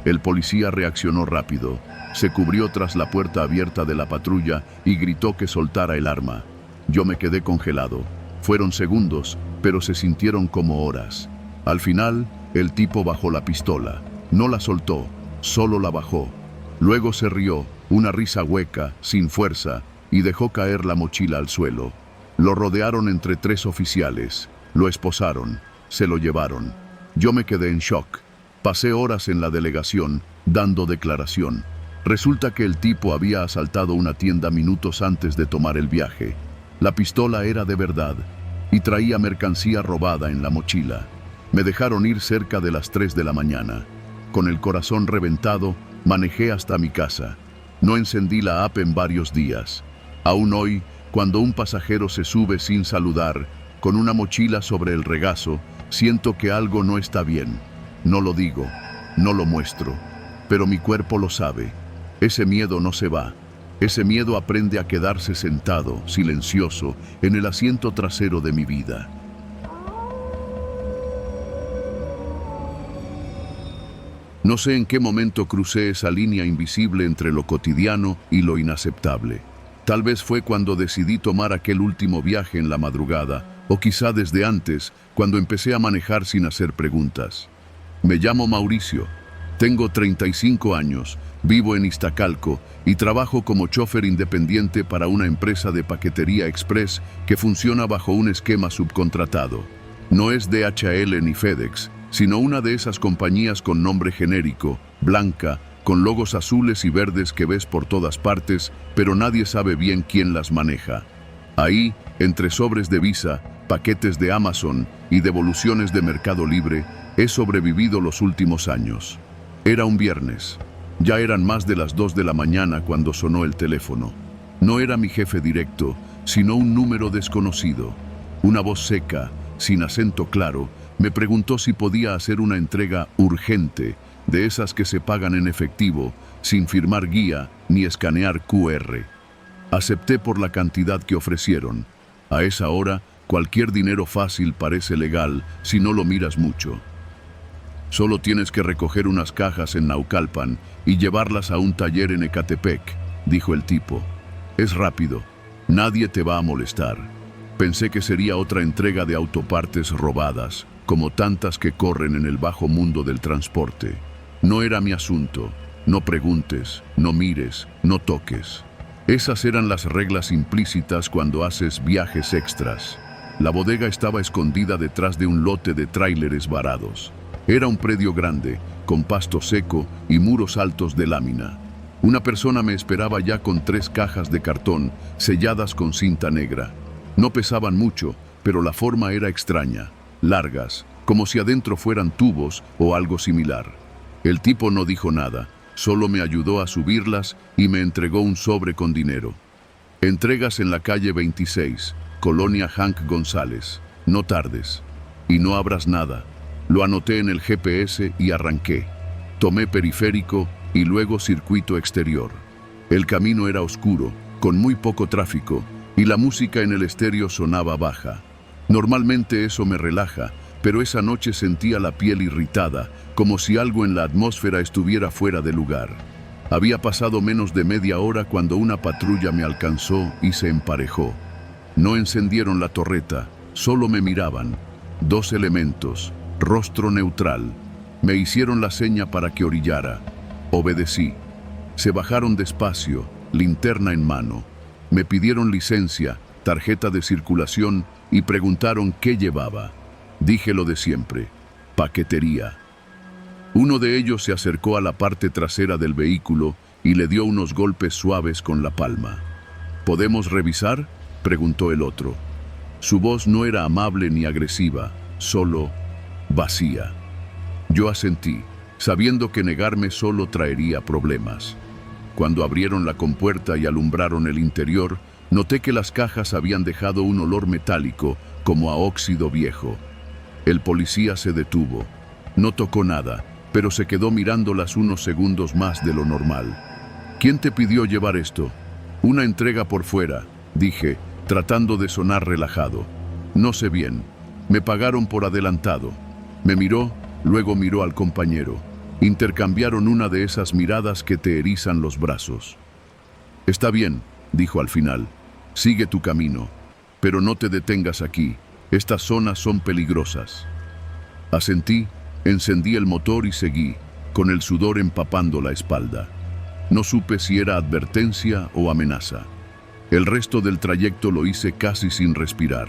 El policía reaccionó rápido. Se cubrió tras la puerta abierta de la patrulla y gritó que soltara el arma. Yo me quedé congelado. Fueron segundos, pero se sintieron como horas. Al final, el tipo bajó la pistola. No la soltó, solo la bajó. Luego se rió, una risa hueca, sin fuerza, y dejó caer la mochila al suelo. Lo rodearon entre 3 oficiales. Lo esposaron. Se lo llevaron. Yo me quedé en shock. Pasé horas en la delegación, dando declaración. Resulta que el tipo había asaltado una tienda minutos antes de tomar el viaje. La pistola era de verdad, y traía mercancía robada en la mochila. Me dejaron ir cerca de las 3 de la mañana. Con el corazón reventado, manejé hasta mi casa. No encendí la app en varios días. Aún hoy, cuando un pasajero se sube sin saludar, con una mochila sobre el regazo, siento que algo no está bien. No lo digo, no lo muestro, pero mi cuerpo lo sabe. Ese miedo no se va. Ese miedo aprende a quedarse sentado, silencioso, en el asiento trasero de mi vida. No sé en qué momento crucé esa línea invisible entre lo cotidiano y lo inaceptable. Tal vez fue cuando decidí tomar aquel último viaje en la madrugada, o quizá desde antes, cuando empecé a manejar sin hacer preguntas. Me llamo Mauricio, tengo 35 años, vivo en Iztacalco y trabajo como chofer independiente para una empresa de paquetería express que funciona bajo un esquema subcontratado. No es DHL ni FedEx, sino una de esas compañías con nombre genérico, blanca, con logos azules y verdes que ves por todas partes, pero nadie sabe bien quién las maneja. Ahí, entre sobres de Visa, paquetes de Amazon y devoluciones de Mercado Libre, he sobrevivido los últimos años. Era un viernes. Ya eran más de las 2 de la mañana cuando sonó el teléfono. No era mi jefe directo, sino un número desconocido. Una voz seca, sin acento claro, me preguntó si podía hacer una entrega urgente, de esas que se pagan en efectivo, sin firmar guía ni escanear QR. Acepté por la cantidad que ofrecieron. A esa hora, cualquier dinero fácil parece legal si no lo miras mucho. Solo tienes que recoger unas cajas en Naucalpan y llevarlas a un taller en Ecatepec, dijo el tipo. Es rápido, nadie te va a molestar. Pensé que sería otra entrega de autopartes robadas, como tantas que corren en el bajo mundo del transporte. No era mi asunto. No preguntes, no mires, no toques. Esas eran las reglas implícitas cuando haces viajes extras. La bodega estaba escondida detrás de un lote de tráileres varados. Era un predio grande, con pasto seco y muros altos de lámina. Una persona me esperaba ya con 3 cajas de cartón, selladas con cinta negra. No pesaban mucho, pero la forma era extraña, largas, como si adentro fueran tubos o algo similar. El tipo no dijo nada, solo me ayudó a subirlas y me entregó un sobre con dinero. Entregas en la calle 26, Colonia Hank González. No tardes. Y no abras nada. Lo anoté en el GPS y arranqué. Tomé periférico y luego circuito exterior. El camino era oscuro, con muy poco tráfico, y la música en el estéreo sonaba baja. Normalmente eso me relaja, pero esa noche sentía la piel irritada, como si algo en la atmósfera estuviera fuera de lugar. Había pasado menos de media hora cuando una patrulla me alcanzó y se emparejó. No encendieron la torreta, solo me miraban. 2 elementos, rostro neutral. Me hicieron la seña para que orillara. Obedecí. Se bajaron despacio, linterna en mano. Me pidieron licencia, tarjeta de circulación y preguntaron qué llevaba. Dije lo de siempre, paquetería. Uno de ellos se acercó a la parte trasera del vehículo y le dio unos golpes suaves con la palma. ¿Podemos revisar?, preguntó el otro. Su voz no era amable ni agresiva, solo vacía. Yo asentí, sabiendo que negarme solo traería problemas. Cuando abrieron la compuerta y alumbraron el interior, noté que las cajas habían dejado un olor metálico, como a óxido viejo. El policía se detuvo. No tocó nada, pero se quedó mirándolas unos segundos más de lo normal. ¿Quién te pidió llevar esto? Una entrega por fuera, dije, tratando de sonar relajado. No sé bien. Me pagaron por adelantado. Me miró, luego miró al compañero. Intercambiaron una de esas miradas que te erizan los brazos. Está bien, dijo al final. Sigue tu camino, pero no te detengas aquí. Estas zonas son peligrosas. Asentí, encendí el motor y seguí, con el sudor empapando la espalda. No supe si era advertencia o amenaza. El resto del trayecto lo hice casi sin respirar.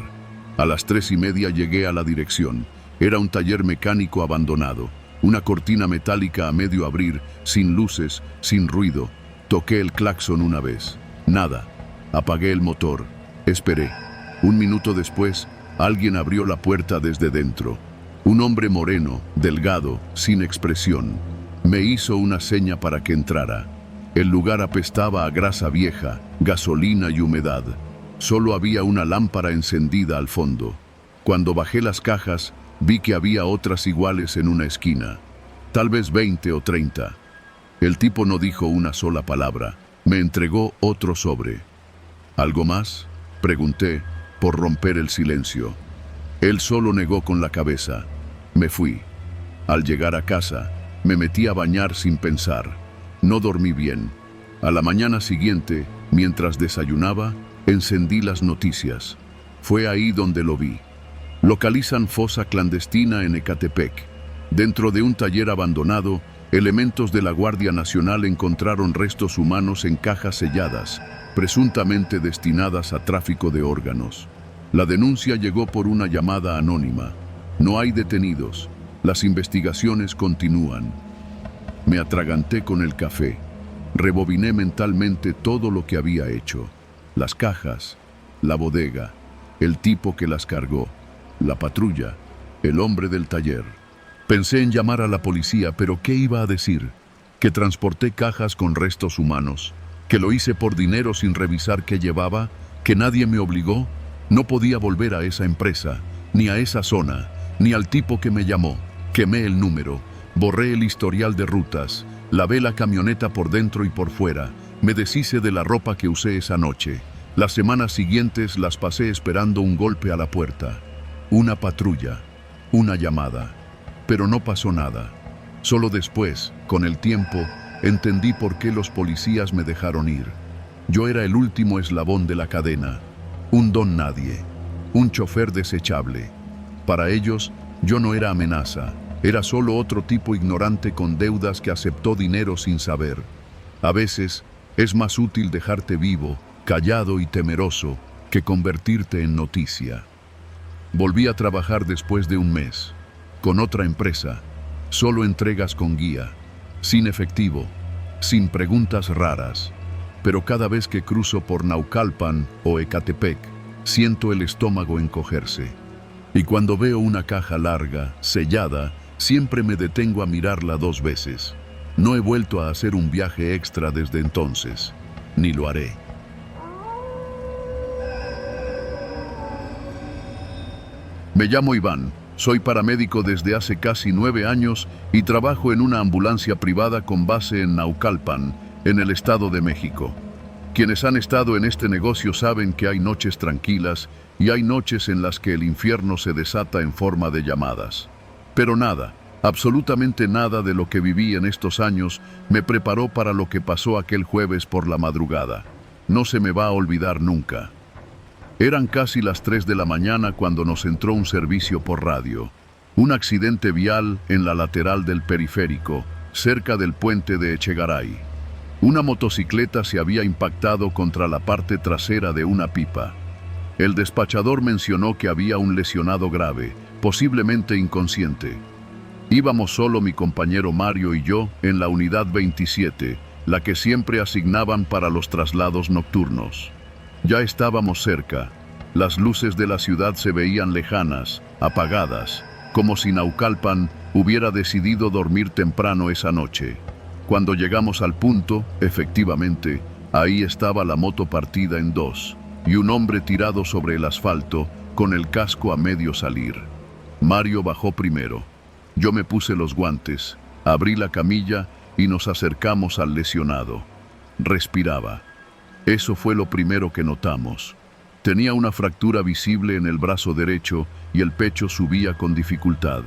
A las 3:30 llegué a la dirección. Era un taller mecánico abandonado. Una cortina metálica a medio abrir, sin luces, sin ruido. Toqué el claxon una vez. Nada. Apagué el motor. Esperé. 1 minuto después, alguien abrió la puerta desde dentro. Un hombre moreno, delgado, sin expresión. Me hizo una seña para que entrara. El lugar apestaba a grasa vieja, gasolina y humedad. Solo había una lámpara encendida al fondo. Cuando bajé las cajas, vi que había otras iguales en una esquina. Tal vez 20 o 30. El tipo no dijo una sola palabra. Me entregó otro sobre. ¿Algo más?, pregunté, por romper el silencio. Él solo negó con la cabeza. Me fui. Al llegar a casa, me metí a bañar sin pensar. No dormí bien. A la mañana siguiente, mientras desayunaba, encendí las noticias. Fue ahí donde lo vi. Localizan fosa clandestina en Ecatepec. Dentro de un taller abandonado, elementos de la Guardia Nacional encontraron restos humanos en cajas selladas, presuntamente destinadas a tráfico de órganos. La denuncia llegó por una llamada anónima. No hay detenidos. Las investigaciones continúan. Me atraganté con el café. Rebobiné mentalmente todo lo que había hecho. Las cajas, la bodega, el tipo que las cargó, la patrulla, el hombre del taller. Pensé en llamar a la policía, pero ¿qué iba a decir? ¿Que transporté cajas con restos humanos? ¿Que lo hice por dinero sin revisar qué llevaba? ¿Que nadie me obligó? No podía volver a esa empresa, ni a esa zona, ni al tipo que me llamó. Quemé el número, borré el historial de rutas, lavé la camioneta por dentro y por fuera, me deshice de la ropa que usé esa noche. Las semanas siguientes las pasé esperando un golpe a la puerta. Una patrulla, una llamada. Pero no pasó nada. Solo después, con el tiempo, entendí por qué los policías me dejaron ir. Yo era el último eslabón de la cadena. Un don nadie. Un chofer desechable. Para ellos, yo no era amenaza. Era solo otro tipo ignorante con deudas que aceptó dinero sin saber. A veces, es más útil dejarte vivo, callado y temeroso, que convertirte en noticia. Volví a trabajar después de 1 mes. Con otra empresa. Solo entregas con guía. Sin efectivo. Sin preguntas raras. Pero cada vez que cruzo por Naucalpan o Ecatepec, siento el estómago encogerse. Y cuando veo una caja larga, sellada, siempre me detengo a mirarla 2 veces. No he vuelto a hacer un viaje extra desde entonces, ni lo haré. Me llamo Iván, Soy paramédico desde hace casi 9 años y trabajo en una ambulancia privada con base en Naucalpan, en el Estado de México. Quienes han estado en este negocio saben que hay noches tranquilas y hay noches en las que el infierno se desata en forma de llamadas. Pero nada, absolutamente nada de lo que viví en estos años me preparó para lo que pasó aquel jueves por la madrugada. No se me va a olvidar nunca. Eran casi las 3 de la mañana cuando nos entró un servicio por radio. Un accidente vial en la lateral del periférico, cerca del puente de Echegaray. Una motocicleta se había impactado contra la parte trasera de una pipa. El despachador mencionó que había un lesionado grave, posiblemente inconsciente. Íbamos solo mi compañero Mario y yo en la unidad 27, la que siempre asignaban para los traslados nocturnos. Ya estábamos cerca. Las luces de la ciudad se veían lejanas, apagadas, como si Naucalpan hubiera decidido dormir temprano esa noche. Cuando llegamos al punto, efectivamente, ahí estaba la moto partida en dos y un hombre tirado sobre el asfalto con el casco a medio salir. Mario bajó primero. Yo me puse los guantes, abrí la camilla y nos acercamos al lesionado. Respiraba. Eso fue lo primero que notamos. Tenía una fractura visible en el brazo derecho y el pecho subía con dificultad.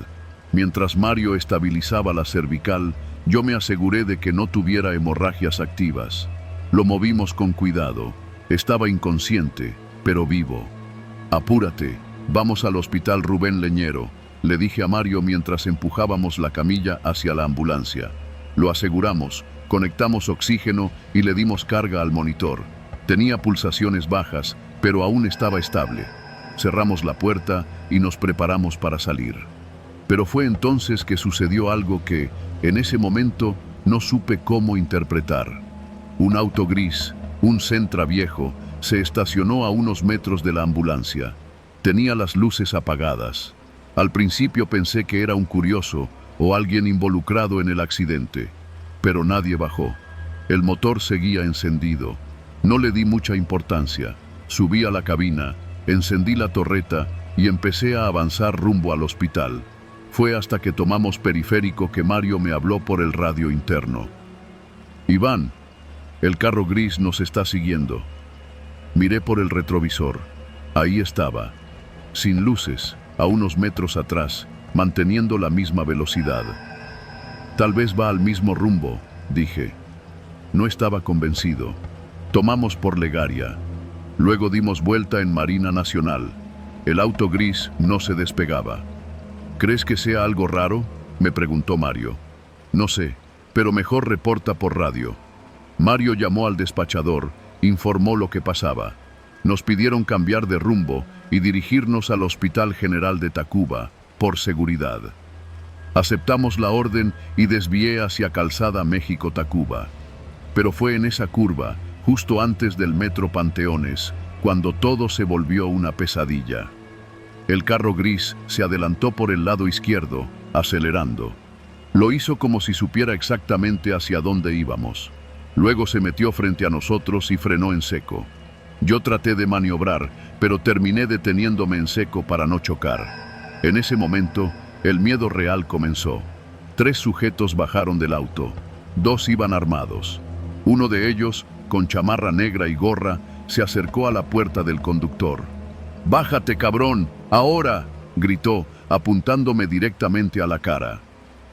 Mientras Mario estabilizaba la cervical, yo me aseguré de que no tuviera hemorragias activas. Lo movimos con cuidado. Estaba inconsciente, pero vivo. Apúrate, vamos al hospital Rubén Leñero, le dije a Mario mientras empujábamos la camilla hacia la ambulancia. Lo aseguramos, conectamos oxígeno y le dimos carga al monitor. Tenía pulsaciones bajas, pero aún estaba estable. Cerramos la puerta y nos preparamos para salir. Pero fue entonces que sucedió algo que, en ese momento, no supe cómo interpretar. Un auto gris, un Sentra viejo, se estacionó a unos metros de la ambulancia. Tenía las luces apagadas. Al principio pensé que era un curioso o alguien involucrado en el accidente, pero nadie bajó. El motor seguía encendido. No le di mucha importancia. Subí a la cabina, encendí la torreta y empecé a avanzar rumbo al hospital. Fue hasta que tomamos periférico que Mario me habló por el radio interno. Iván, el carro gris nos está siguiendo. Miré por el retrovisor. Ahí estaba, sin luces, a unos metros atrás, manteniendo la misma velocidad. Tal vez va al mismo rumbo, dije. No estaba convencido. Tomamos por Legaria. Luego dimos vuelta en Marina Nacional. El auto gris no se despegaba. ¿Crees que sea algo raro?, me preguntó Mario. No sé, pero mejor reporta por radio. Mario llamó al despachador, informó lo que pasaba. Nos pidieron cambiar de rumbo y dirigirnos al Hospital General de Tacuba, por seguridad. Aceptamos la orden y desvié hacia Calzada México-Tacuba. Pero fue en esa curva, justo antes del Metro Panteones, cuando todo se volvió una pesadilla. El carro gris se adelantó por el lado izquierdo, acelerando. Lo hizo como si supiera exactamente hacia dónde íbamos. Luego se metió frente a nosotros y frenó en seco. Yo traté de maniobrar, pero terminé deteniéndome en seco para no chocar. En ese momento, el miedo real comenzó. 3 sujetos bajaron del auto. 2 iban armados. Uno de ellos, con chamarra negra y gorra, se acercó a la puerta del conductor. «¡Bájate, cabrón! ¡Ahora!», gritó, apuntándome directamente a la cara.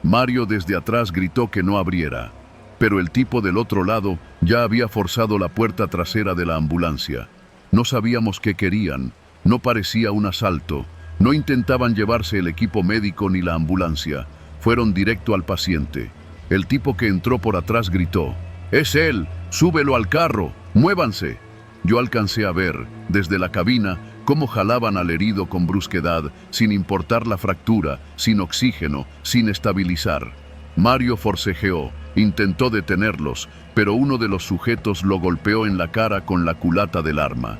Mario desde atrás gritó que no abriera, pero el tipo del otro lado ya había forzado la puerta trasera de la ambulancia. No sabíamos qué querían, no parecía un asalto, no intentaban llevarse el equipo médico ni la ambulancia, fueron directo al paciente. El tipo que entró por atrás gritó: «¡Es él! ¡Súbelo al carro! ¡Muévanse!». Yo alcancé a ver, desde la cabina, cómo jalaban al herido con brusquedad, sin importar la fractura, sin oxígeno, sin estabilizar. Mario forcejeó, intentó detenerlos, pero uno de los sujetos lo golpeó en la cara con la culata del arma.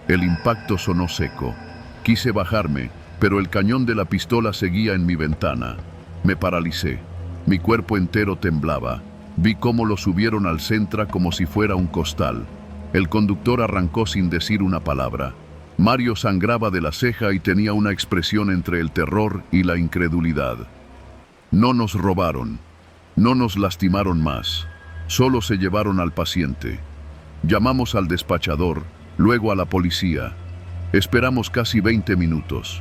El impacto sonó seco. Quise bajarme, pero el cañón de la pistola seguía en mi ventana. Me paralicé. Mi cuerpo entero temblaba. Vi cómo lo subieron al Sentra como si fuera un costal. El conductor arrancó sin decir una palabra. Mario sangraba de la ceja y tenía una expresión entre el terror y la incredulidad. No nos robaron, no nos lastimaron más, solo se llevaron al paciente. Llamamos al despachador, luego a la policía. Esperamos casi 20 minutos.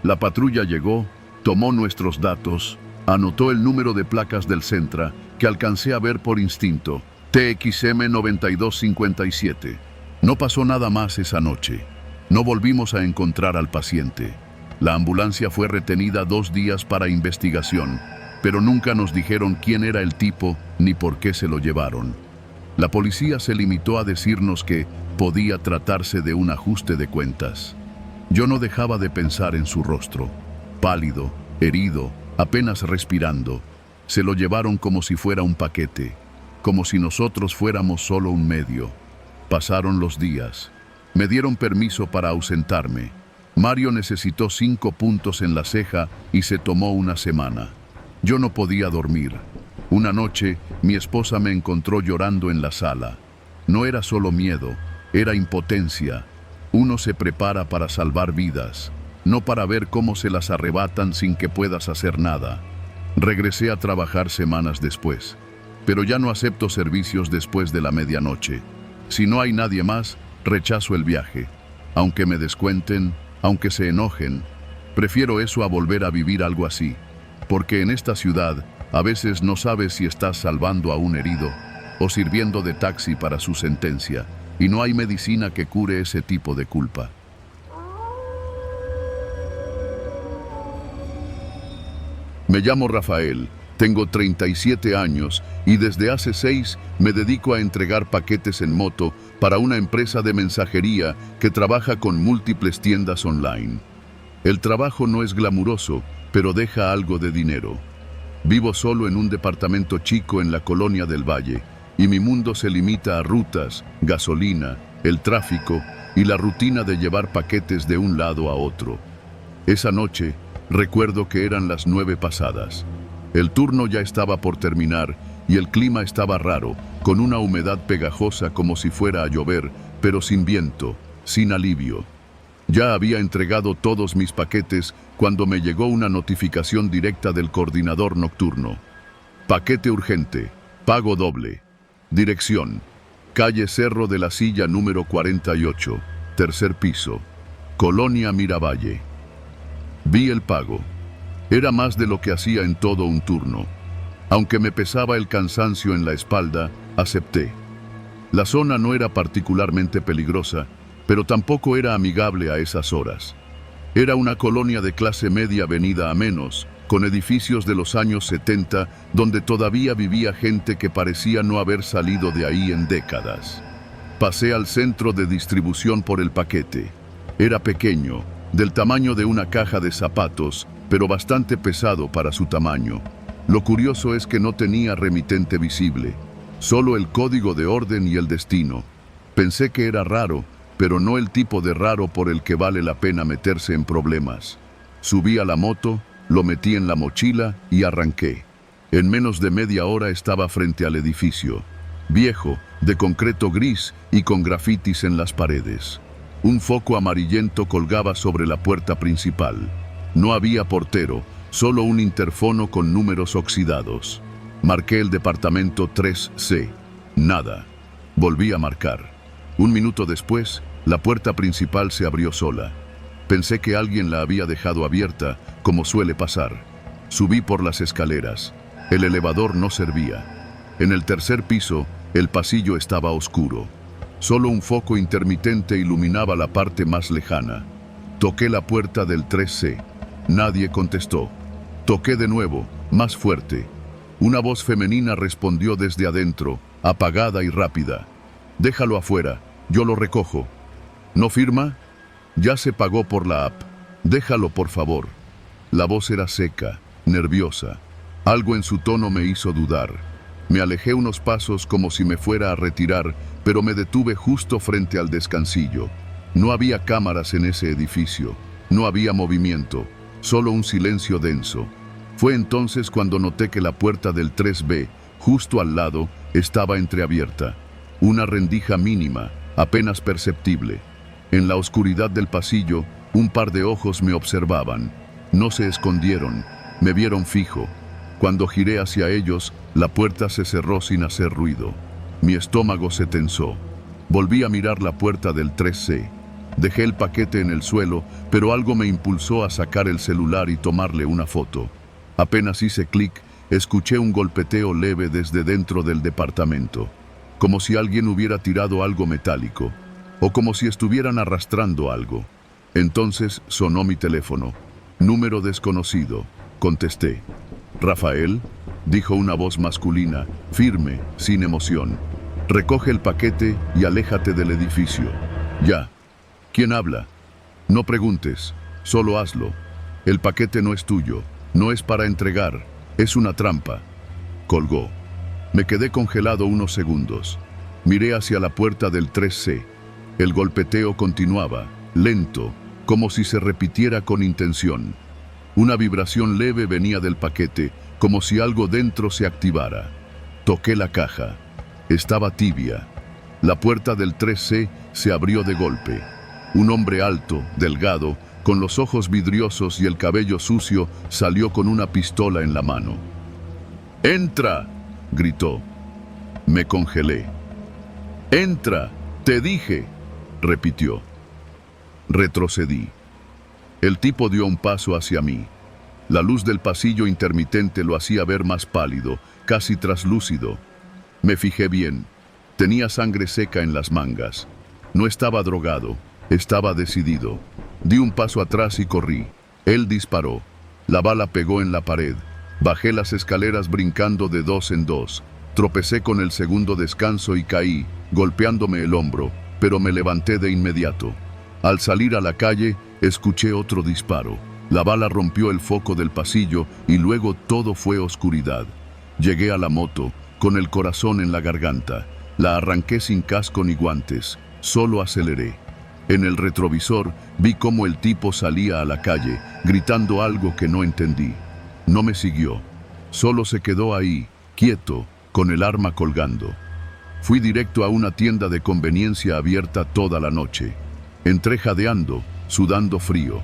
La patrulla llegó, tomó nuestros datos, anotó el número de placas del Centra, que alcancé a ver por instinto, TXM 9257. No pasó nada más esa noche. No volvimos a encontrar al paciente. La ambulancia fue retenida 2 días para investigación, pero nunca nos dijeron quién era el tipo ni por qué se lo llevaron. La policía se limitó a decirnos que podía tratarse de un ajuste de cuentas. Yo no dejaba de pensar en su rostro, pálido, herido, apenas respirando. Se lo llevaron como si fuera un paquete, como si nosotros fuéramos solo un medio. Pasaron los días. Me dieron permiso para ausentarme. Mario necesitó 5 puntos en la ceja y se tomó una semana. Yo no podía dormir. Una noche, mi esposa me encontró llorando en la sala. No era solo miedo, era impotencia. Uno se prepara para salvar vidas, no para ver cómo se las arrebatan sin que puedas hacer nada. Regresé a trabajar semanas después, pero ya no acepto servicios después de la medianoche. Si no hay nadie más, rechazo el viaje. Aunque me descuenten, aunque se enojen, prefiero eso a volver a vivir algo así, porque en esta ciudad a veces no sabes si estás salvando a un herido o sirviendo de taxi para su sentencia, y no hay medicina que cure ese tipo de culpa. Me llamo Rafael, tengo 37 años y desde hace 6 me dedico a entregar paquetes en moto para una empresa de mensajería que trabaja con múltiples tiendas online. El trabajo no es glamuroso, pero deja algo de dinero. Vivo solo en un departamento chico en la colonia del Valle, y mi mundo se limita a rutas, gasolina, el tráfico y la rutina de llevar paquetes de un lado a otro. Esa noche, recuerdo que eran las 9 pasadas. El turno ya estaba por terminar y el clima estaba raro, con una humedad pegajosa como si fuera a llover, pero sin viento, sin alivio. Ya había entregado todos mis paquetes cuando me llegó una notificación directa del coordinador nocturno. Paquete urgente, pago doble. Dirección: calle Cerro de la Silla número 48, tercer piso, Colonia Miravalle. Vi el pago. Era más de lo que hacía en todo un turno. Aunque me pesaba el cansancio en la espalda, acepté. La zona no era particularmente peligrosa, pero tampoco era amigable a esas horas. Era una colonia de clase media venida a menos, con edificios de los años 70, donde todavía vivía gente que parecía no haber salido de ahí en décadas. Pasé al centro de distribución por el paquete. Era pequeño, del tamaño de una caja de zapatos, pero bastante pesado para su tamaño. Lo curioso es que no tenía remitente visible, solo el código de orden y el destino. Pensé que era raro, pero no el tipo de raro por el que vale la pena meterse en problemas. Subí a la moto, lo metí en la mochila y arranqué. En menos de media hora estaba frente al edificio, viejo, de concreto gris y con grafitis en las paredes. Un foco amarillento colgaba sobre la puerta principal. No había portero, solo un interfono con números oxidados. Marqué el departamento 3C. Nada. Volví a marcar. 1 minuto después, la puerta principal se abrió sola. Pensé que alguien la había dejado abierta, como suele pasar. Subí por las escaleras. El elevador no servía. En el tercer piso, el pasillo estaba oscuro. Solo un foco intermitente iluminaba la parte más lejana. Toqué la puerta del 3C. Nadie contestó. Toqué de nuevo, más fuerte. Una voz femenina respondió desde adentro, apagada y rápida. «Déjalo afuera, yo lo recojo». «¿No firma?» «Ya se pagó por la app. Déjalo, por favor». La voz era seca, nerviosa. Algo en su tono me hizo dudar. Me alejé unos pasos como si me fuera a retirar, pero me detuve justo frente al descansillo. No había cámaras en ese edificio. No había movimiento, solo un silencio denso. Fue entonces cuando noté que la puerta del 3B, justo al lado, estaba entreabierta. Una rendija mínima, apenas perceptible. En la oscuridad del pasillo, un par de ojos me observaban. No se escondieron, me vieron fijo. Cuando giré hacia ellos, la puerta se cerró sin hacer ruido. Mi estómago se tensó. Volví a mirar la puerta del 3C. Dejé el paquete en el suelo, pero algo me impulsó a sacar el celular y tomarle una foto. Apenas hice clic, escuché un golpeteo leve desde dentro del departamento, como si alguien hubiera tirado algo metálico, o como si estuvieran arrastrando algo. Entonces sonó mi teléfono. Número desconocido. Contesté. «Rafael», dijo una voz masculina, firme, sin emoción. «Recoge el paquete y aléjate del edificio. Ya». «¿Quién habla?» «No preguntes, solo hazlo. El paquete no es tuyo, no es para entregar, es una trampa». Colgó. Me quedé congelado unos segundos. Miré hacia la puerta del 3C. El golpeteo continuaba, lento, como si se repitiera con intención. Una vibración leve venía del paquete, como si algo dentro se activara. Toqué la caja. Estaba tibia. La puerta del 3C se abrió de golpe. Un hombre alto, delgado, con los ojos vidriosos y el cabello sucio, salió con una pistola en la mano. «¡Entra!», gritó. Me congelé. «¡Entra! ¡Te dije!», repitió. Retrocedí. El tipo dio un paso hacia mí. La luz del pasillo intermitente lo hacía ver más pálido, casi traslúcido. Me fijé bien. Tenía sangre seca en las mangas. No estaba drogado, estaba decidido. Di un paso atrás y corrí. Él disparó. La bala pegó en la pared. Bajé las escaleras brincando de 2 en 2. Tropecé con el segundo descanso y caí, golpeándome el hombro, pero me levanté de inmediato. Al salir a la calle, escuché otro disparo. La bala rompió el foco del pasillo y luego todo fue oscuridad. Llegué a la moto, con el corazón en la garganta. La arranqué sin casco ni guantes, solo aceleré. En el retrovisor vi cómo el tipo salía a la calle, gritando algo que no entendí. No me siguió, solo se quedó ahí, quieto, con el arma colgando. Fui directo a una tienda de conveniencia abierta toda la noche. Entré jadeando, sudando frío.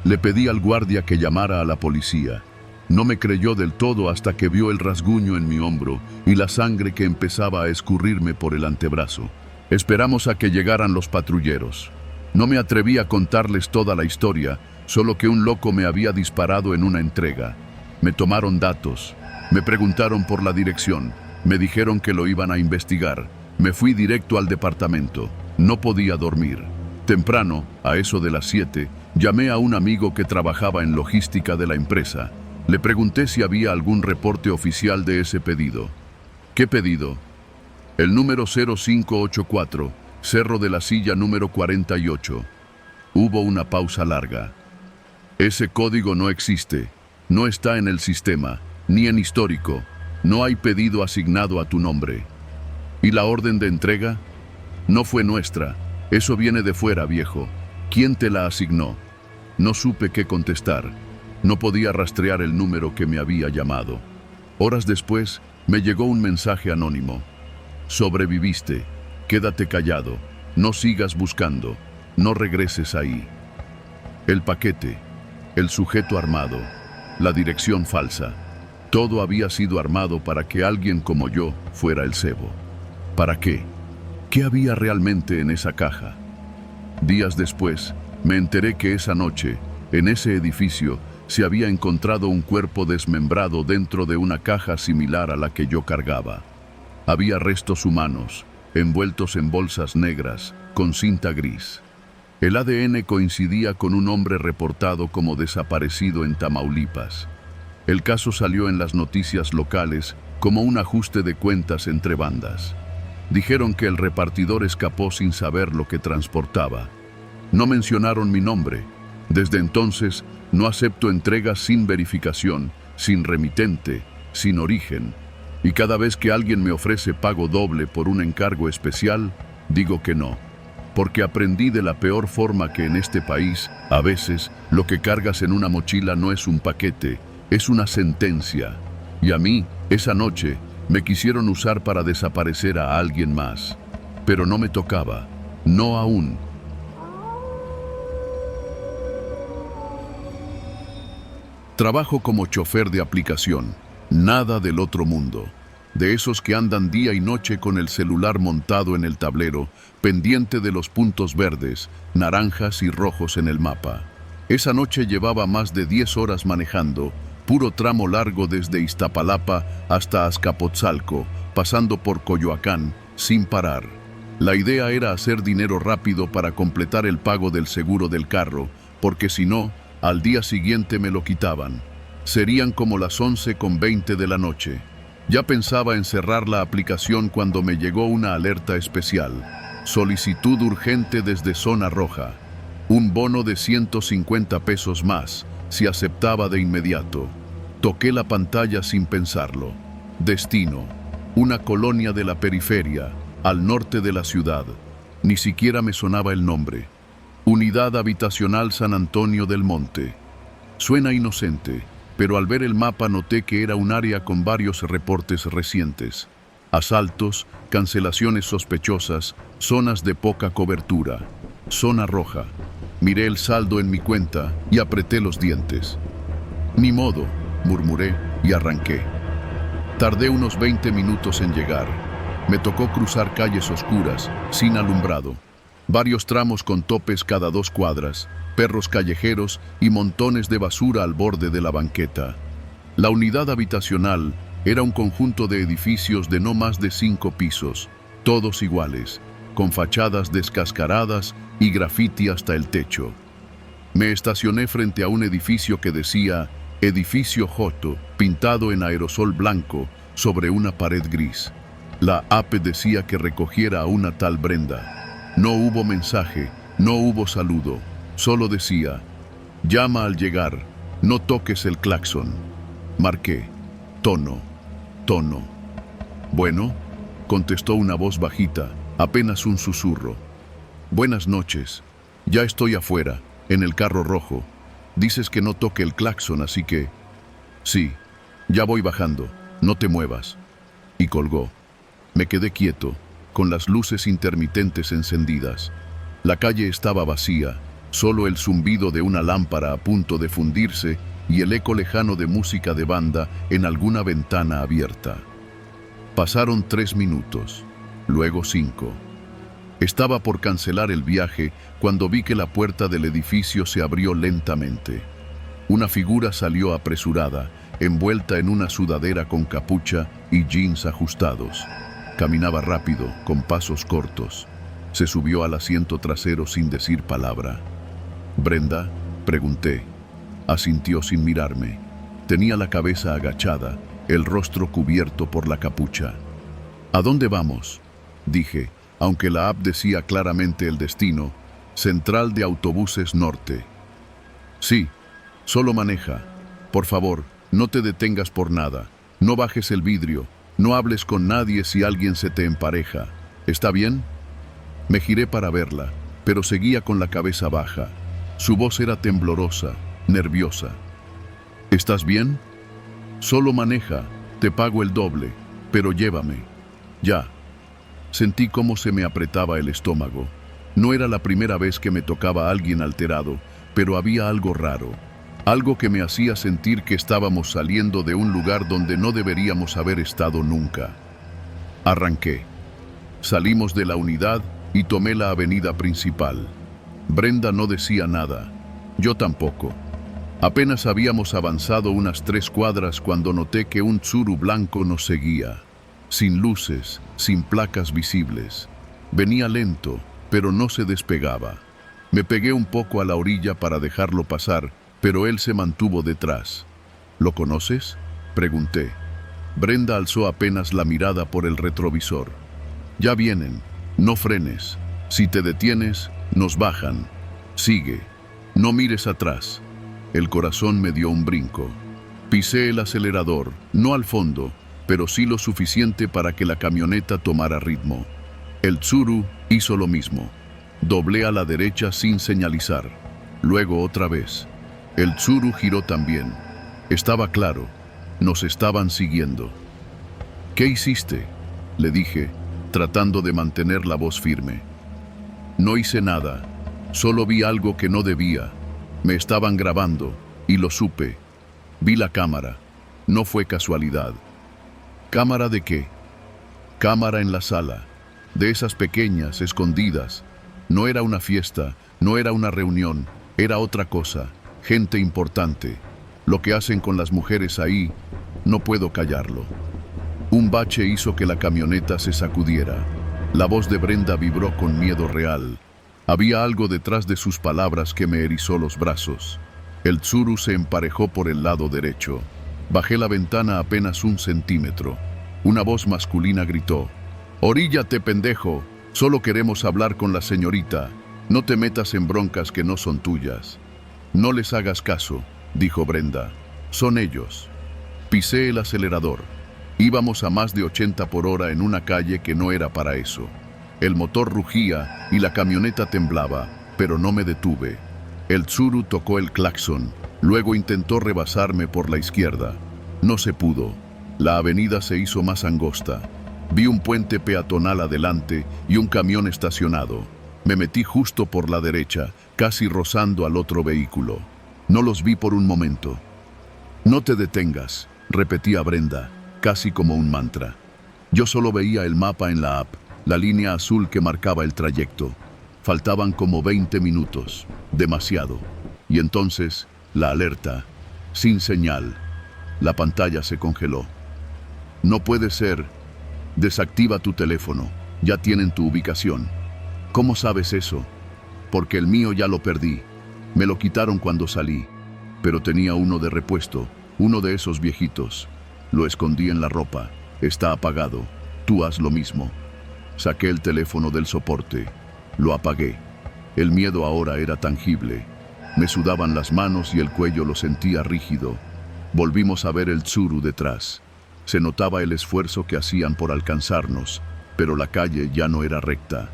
Le pedí al guardia que llamara a la policía. No me creyó del todo hasta que vio el rasguño en mi hombro y la sangre que empezaba a escurrirme por el antebrazo. Esperamos a que llegaran los patrulleros. No me atreví a contarles toda la historia, solo que un loco me había disparado en una entrega. Me tomaron datos, me preguntaron por la dirección, me dijeron que lo iban a investigar. Me fui directo al departamento. No podía dormir. Temprano, a eso de las 7, llamé a un amigo que trabajaba en logística de la empresa. Le pregunté si había algún reporte oficial de ese pedido. ¿Qué pedido? El número 0584, Cerro de la Silla número 48. Hubo una pausa larga. Ese código no existe, no está en el sistema, ni en histórico. No hay pedido asignado a tu nombre. ¿Y la orden de entrega? No fue nuestra. Eso viene de fuera, viejo. ¿Quién te la asignó? No supe qué contestar. No podía rastrear el número que me había llamado. Horas después, me llegó un mensaje anónimo. Sobreviviste. Quédate callado. No sigas buscando. No regreses ahí. El paquete. El sujeto armado. La dirección falsa. Todo había sido armado para que alguien como yo fuera el cebo. ¿Para qué? ¿Qué había realmente en esa caja? Días después, me enteré que esa noche, en ese edificio, se había encontrado un cuerpo desmembrado dentro de una caja similar a la que yo cargaba. Había restos humanos, envueltos en bolsas negras, con cinta gris. El ADN coincidía con un hombre reportado como desaparecido en Tamaulipas. El caso salió en las noticias locales como un ajuste de cuentas entre bandas. Dijeron que el repartidor escapó sin saber lo que transportaba. No mencionaron mi nombre. Desde entonces, no acepto entregas sin verificación, sin remitente, sin origen. Y cada vez que alguien me ofrece pago doble por un encargo especial, digo que no. Porque aprendí de la peor forma que en este país, a veces, lo que cargas en una mochila no es un paquete, es una sentencia. Y a mí, esa noche, me quisieron usar para desaparecer a alguien más. Pero no me tocaba, no aún. Trabajo como chofer de aplicación, nada del otro mundo. De esos que andan día y noche con el celular montado en el tablero, pendiente de los puntos verdes, naranjas y rojos en el mapa. Esa noche llevaba más de 10 horas manejando, puro tramo largo desde Iztapalapa hasta Azcapotzalco, pasando por Coyoacán, sin parar. La idea era hacer dinero rápido para completar el pago del seguro del carro, porque si no, al día siguiente me lo quitaban. Serían como las 11:20 de la noche. Ya pensaba en cerrar la aplicación cuando me llegó una alerta especial. Solicitud urgente desde zona roja. Un bono de 150 pesos más, si aceptaba de inmediato. Toqué la pantalla sin pensarlo. Destino: una colonia de la periferia, al norte de la ciudad. Ni siquiera me sonaba el nombre. Unidad Habitacional San Antonio del Monte. Suena inocente, pero al ver el mapa noté que era un área con varios reportes recientes. Asaltos, cancelaciones sospechosas, zonas de poca cobertura. Zona roja. Miré el saldo en mi cuenta y apreté los dientes. Ni modo, murmuré y arranqué. Tardé unos 20 minutos en llegar. Me tocó cruzar calles oscuras, sin alumbrado. Varios tramos con topes cada 2 cuadras, perros callejeros y montones de basura al borde de la banqueta. La unidad habitacional era un conjunto de edificios de no más de 5 pisos, todos iguales, con fachadas descascaradas y grafiti hasta el techo. Me estacioné frente a un edificio que decía Edificio Joto, pintado en aerosol blanco sobre una pared gris. La app decía que recogiera a una tal Brenda. No hubo mensaje, no hubo saludo. Solo decía, llama al llegar, no toques el claxon. Marqué, tono. Bueno, contestó una voz bajita, apenas un susurro. Buenas noches, ya estoy afuera, en el carro rojo. Dices que no toque el claxon, así que... Sí, ya voy bajando, no te muevas. Y colgó. Me quedé quieto, con las luces intermitentes encendidas. La calle estaba vacía. Solo el zumbido de una lámpara a punto de fundirse y el eco lejano de música de banda en alguna ventana abierta. Pasaron 3 minutos, luego 5. Estaba por cancelar el viaje cuando vi que la puerta del edificio se abrió lentamente. Una figura salió apresurada, envuelta en una sudadera con capucha y jeans ajustados. Caminaba rápido, con pasos cortos. Se subió al asiento trasero sin decir palabra. «¿Brenda?», pregunté. Asintió sin mirarme. Tenía la cabeza agachada, el rostro cubierto por la capucha. «¿A dónde vamos?», dije, aunque la app decía claramente el destino, Central de Autobuses Norte. «Sí, solo maneja. Por favor, no te detengas por nada. No bajes el vidrio. No hables con nadie si alguien se te empareja. ¿Está bien?». Me giré para verla, pero seguía con la cabeza baja. Su voz era temblorosa, nerviosa. «¿Estás bien?». «Solo maneja, te pago el doble, pero llévame. Ya». Sentí cómo se me apretaba el estómago. No era la primera vez que me tocaba a alguien alterado, pero había algo raro. Algo que me hacía sentir que estábamos saliendo de un lugar donde no deberíamos haber estado nunca. Arranqué. Salimos de la unidad y tomé la avenida principal. Brenda no decía nada. Yo tampoco. Apenas habíamos avanzado unas 3 cuadras cuando noté que un Tsuru blanco nos seguía. Sin luces, sin placas visibles. Venía lento, pero no se despegaba. Me pegué un poco a la orilla para dejarlo pasar, pero él se mantuvo detrás. «¿Lo conoces?», pregunté. Brenda alzó apenas la mirada por el retrovisor. «Ya vienen, no frenes. Si te detienes, nos bajan. Sigue, no mires atrás». El corazón me dio un brinco. Pisé el acelerador, no al fondo, pero sí lo suficiente para que la camioneta tomara ritmo. El Tsuru hizo lo mismo. Doblé a la derecha sin señalizar. Luego otra vez. El Tsuru giró también. Estaba claro, nos estaban siguiendo. «¿Qué hiciste?», le dije, tratando de mantener la voz firme. «No hice nada, solo vi algo que no debía. Me estaban grabando, y lo supe». Vi la cámara. No fue casualidad. ¿Cámara de qué? Cámara en la sala. De esas pequeñas, escondidas. No era una fiesta, no era una reunión, era otra cosa. Gente importante. Lo que hacen con las mujeres ahí, no puedo callarlo. Un bache hizo que la camioneta se sacudiera. La voz de Brenda vibró con miedo real. Había algo detrás de sus palabras que me erizó los brazos. El Tsuru se emparejó por el lado derecho. Bajé la ventana apenas 1 centímetro. Una voz masculina gritó: «Oríllate, pendejo. Solo queremos hablar con la señorita. No te metas en broncas que no son tuyas». «No les hagas caso», dijo Brenda. «Son ellos». Pisé el acelerador. Íbamos a más de 80 por hora en una calle que no era para eso. El motor rugía y la camioneta temblaba, pero no me detuve. El Tsuru tocó el claxon, luego intentó rebasarme por la izquierda. No se pudo. La avenida se hizo más angosta. Vi un puente peatonal adelante y un camión estacionado. Me metí justo por la derecha, casi rozando al otro vehículo. No los vi por un momento. «No te detengas», repetía Brenda, casi como un mantra. Yo solo veía el mapa en la app, la línea azul que marcaba el trayecto. Faltaban como 20 minutos, demasiado. Y entonces, la alerta, sin señal. La pantalla se congeló. «No puede ser. Desactiva tu teléfono. Ya tienen tu ubicación». «¿Cómo sabes eso?» «Porque el mío ya lo perdí. Me lo quitaron cuando salí. Pero tenía uno de repuesto, uno de esos viejitos. Lo escondí en la ropa. Está apagado. Tú haz lo mismo». Saqué el teléfono del soporte. Lo apagué. El miedo ahora era tangible. Me sudaban las manos y el cuello lo sentía rígido. Volvimos a ver el Tsuru detrás. Se notaba el esfuerzo que hacían por alcanzarnos, pero la calle ya no era recta.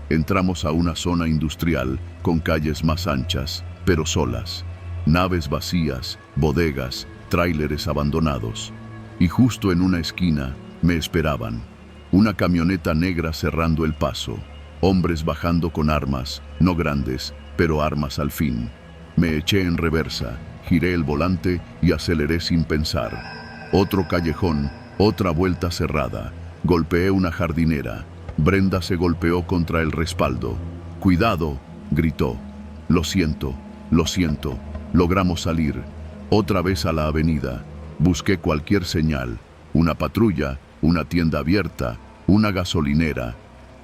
Entramos a una zona industrial con calles más anchas, pero solas. Naves vacías, bodegas, tráileres abandonados. Y justo en una esquina me esperaban. Una camioneta negra cerrando el paso. Hombres bajando con armas, no grandes, pero armas al fin. Me eché en reversa, giré el volante y aceleré sin pensar. Otro callejón, otra vuelta cerrada. Golpeé una jardinera. Brenda se golpeó contra el respaldo. «¡Cuidado!», gritó. Lo siento. Logramos salir. Otra vez a la avenida. Busqué cualquier señal. Una patrulla, una tienda abierta, una gasolinera,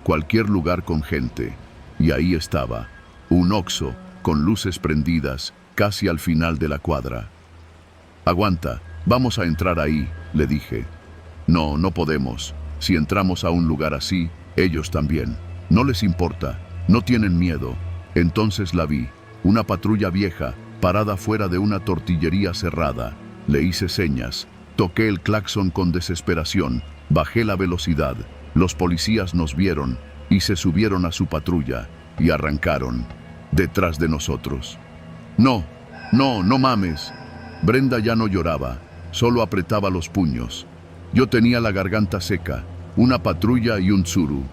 cualquier lugar con gente. Y ahí estaba, un Oxxo, con luces prendidas, casi al final de la cuadra. «Aguanta, vamos a entrar ahí», le dije. «No, no podemos. Si entramos a un lugar así, ellos también. No les importa, no tienen miedo». Entonces la vi, una patrulla vieja, parada fuera de una tortillería cerrada. Le hice señas, toqué el claxon con desesperación, bajé la velocidad. Los policías nos vieron y se subieron a su patrulla y arrancaron detrás de nosotros. «No mames». Brenda ya no lloraba, solo apretaba los puños. Yo tenía la garganta seca, una patrulla y un Tsuru.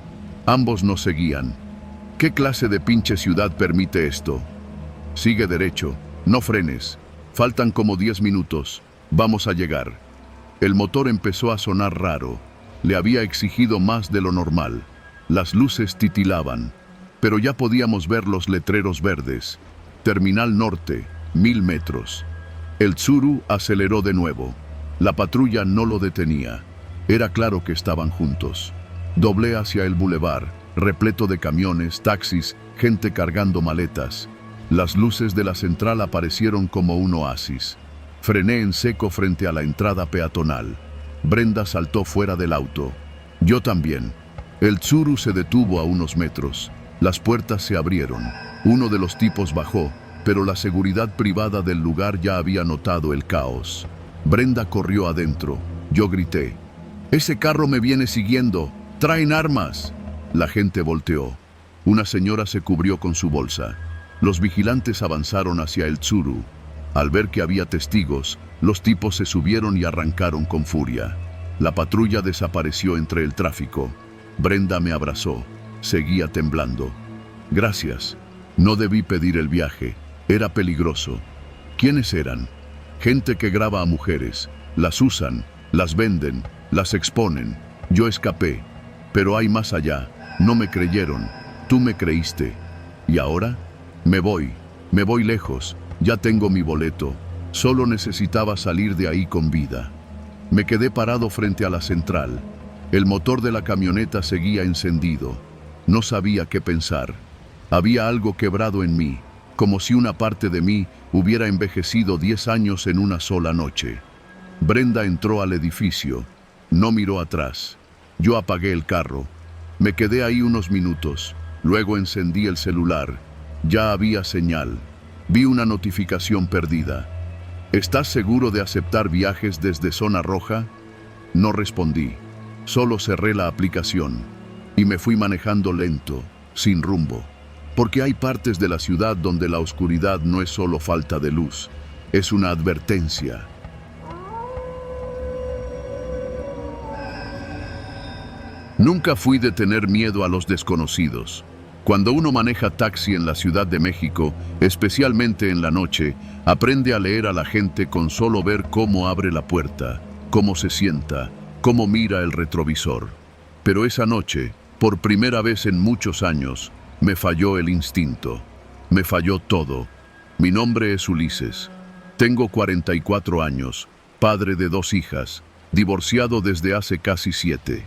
Ambos nos seguían. ¿Qué clase de pinche ciudad permite esto? «Sigue derecho, no frenes. Faltan como 10 minutos. Vamos a llegar». El motor empezó a sonar raro. Le había exigido más de lo normal. Las luces titilaban, pero ya podíamos ver los letreros verdes. Terminal Norte, 1000 metros. El Tsuru aceleró de nuevo. La patrulla no lo detenía. Era claro que estaban juntos. Doblé hacia el bulevar, repleto de camiones, taxis, gente cargando maletas. Las luces de la central aparecieron como un oasis. Frené en seco frente a la entrada peatonal. Brenda saltó fuera del auto. Yo también. El Tsuru se detuvo a unos metros. Las puertas se abrieron. Uno de los tipos bajó, pero la seguridad privada del lugar ya había notado el caos. Brenda corrió adentro. Yo grité: «¡Ese carro me viene siguiendo! ¡Traen armas!». La gente volteó. Una señora se cubrió con su bolsa. Los vigilantes avanzaron hacia el Tsuru. Al ver que había testigos, los tipos se subieron y arrancaron con furia. La patrulla desapareció entre el tráfico. Brenda me abrazó. Seguía temblando. «Gracias. No debí pedir el viaje. Era peligroso». «¿Quiénes eran?». Gente que graba a mujeres, las usan, las venden, las exponen. Yo escapé, pero hay más allá. No me creyeron, tú me creíste. ¿Y ahora? Me voy lejos, ya tengo mi boleto. Solo necesitaba salir de ahí con vida. Me quedé parado frente a la central. El motor de la camioneta seguía encendido. No sabía qué pensar. Había algo quebrado en mí, como si una parte de mí hubiera envejecido 10 años en una sola noche. Brenda entró al edificio. No miró atrás. Yo apagué el carro. Me quedé ahí unos minutos. Luego encendí el celular. Ya había señal. Vi una notificación perdida. ¿Estás seguro de aceptar viajes desde zona roja? No respondí. Solo cerré la aplicación y me fui manejando lento, sin rumbo. Porque hay partes de la ciudad donde la oscuridad no es solo falta de luz, es una advertencia. Nunca fui de tener miedo a los desconocidos. Cuando uno maneja taxi en la Ciudad de México, especialmente en la noche, aprende a leer a la gente con solo ver cómo abre la puerta, cómo se sienta, cómo mira el retrovisor. Pero esa noche, por primera vez en muchos años, me falló el instinto. Me falló todo. Mi nombre es Ulises. Tengo 44 años, padre de 2 hijas, divorciado desde hace casi 7.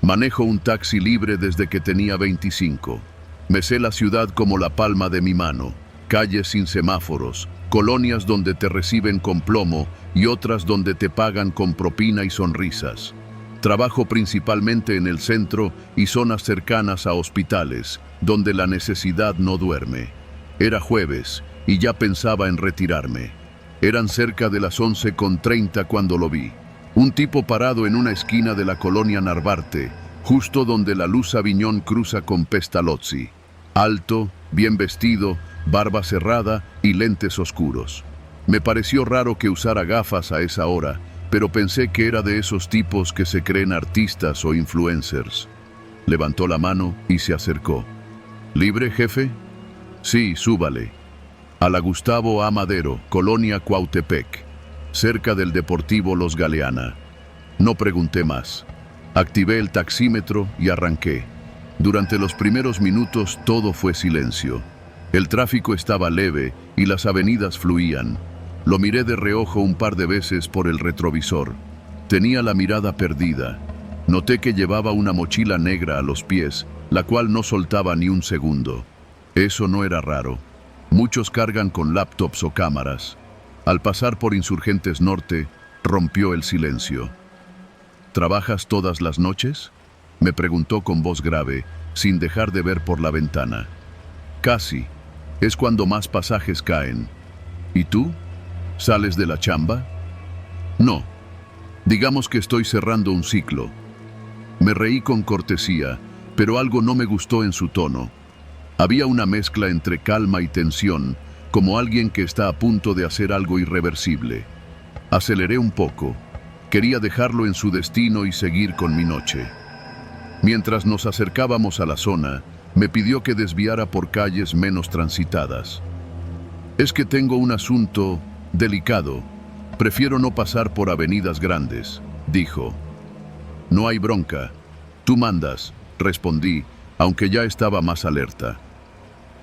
Manejo un taxi libre desde que tenía 25. Me sé la ciudad como la palma de mi mano. Calles sin semáforos, colonias donde te reciben con plomo y otras donde te pagan con propina y sonrisas. Trabajo principalmente en el centro y zonas cercanas a hospitales, donde la necesidad no duerme. Era jueves y ya pensaba en retirarme. Eran cerca de las 11:30 cuando lo vi. Un tipo parado en una esquina de la colonia Narvarte, justo donde la luz Aviñón cruza con Pestalozzi. Alto, bien vestido, barba cerrada y lentes oscuros. Me pareció raro que usara gafas a esa hora, pero pensé que era de esos tipos que se creen artistas o influencers. Levantó la mano y se acercó. ¿Libre, jefe? Sí, súbale. A la Gustavo A. Madero, colonia Cuautepec, cerca del Deportivo Los Galeana. No pregunté más. Activé el taxímetro y arranqué. Durante los primeros minutos todo fue silencio. El tráfico estaba leve y las avenidas fluían. Lo miré de reojo un par de veces por el retrovisor. Tenía la mirada perdida. Noté que llevaba una mochila negra a los pies, la cual no soltaba ni un segundo. Eso no era raro. Muchos cargan con laptops o cámaras. Al pasar por Insurgentes Norte, rompió el silencio. ¿Trabajas todas las noches?, me preguntó con voz grave, sin dejar de ver por la ventana. Casi. Es cuando más pasajes caen. ¿Y tú? ¿Sales de la chamba? No. Digamos que estoy cerrando un ciclo. Me reí con cortesía, pero algo no me gustó en su tono. Había una mezcla entre calma y tensión, como alguien que está a punto de hacer algo irreversible. Aceleré un poco. Quería dejarlo en su destino y seguir con mi noche. Mientras nos acercábamos a la zona, me pidió que desviara por calles menos transitadas. Es que tengo un asunto delicado. Prefiero no pasar por avenidas grandes, dijo. No hay bronca. Tú mandas, respondí, aunque ya estaba más alerta.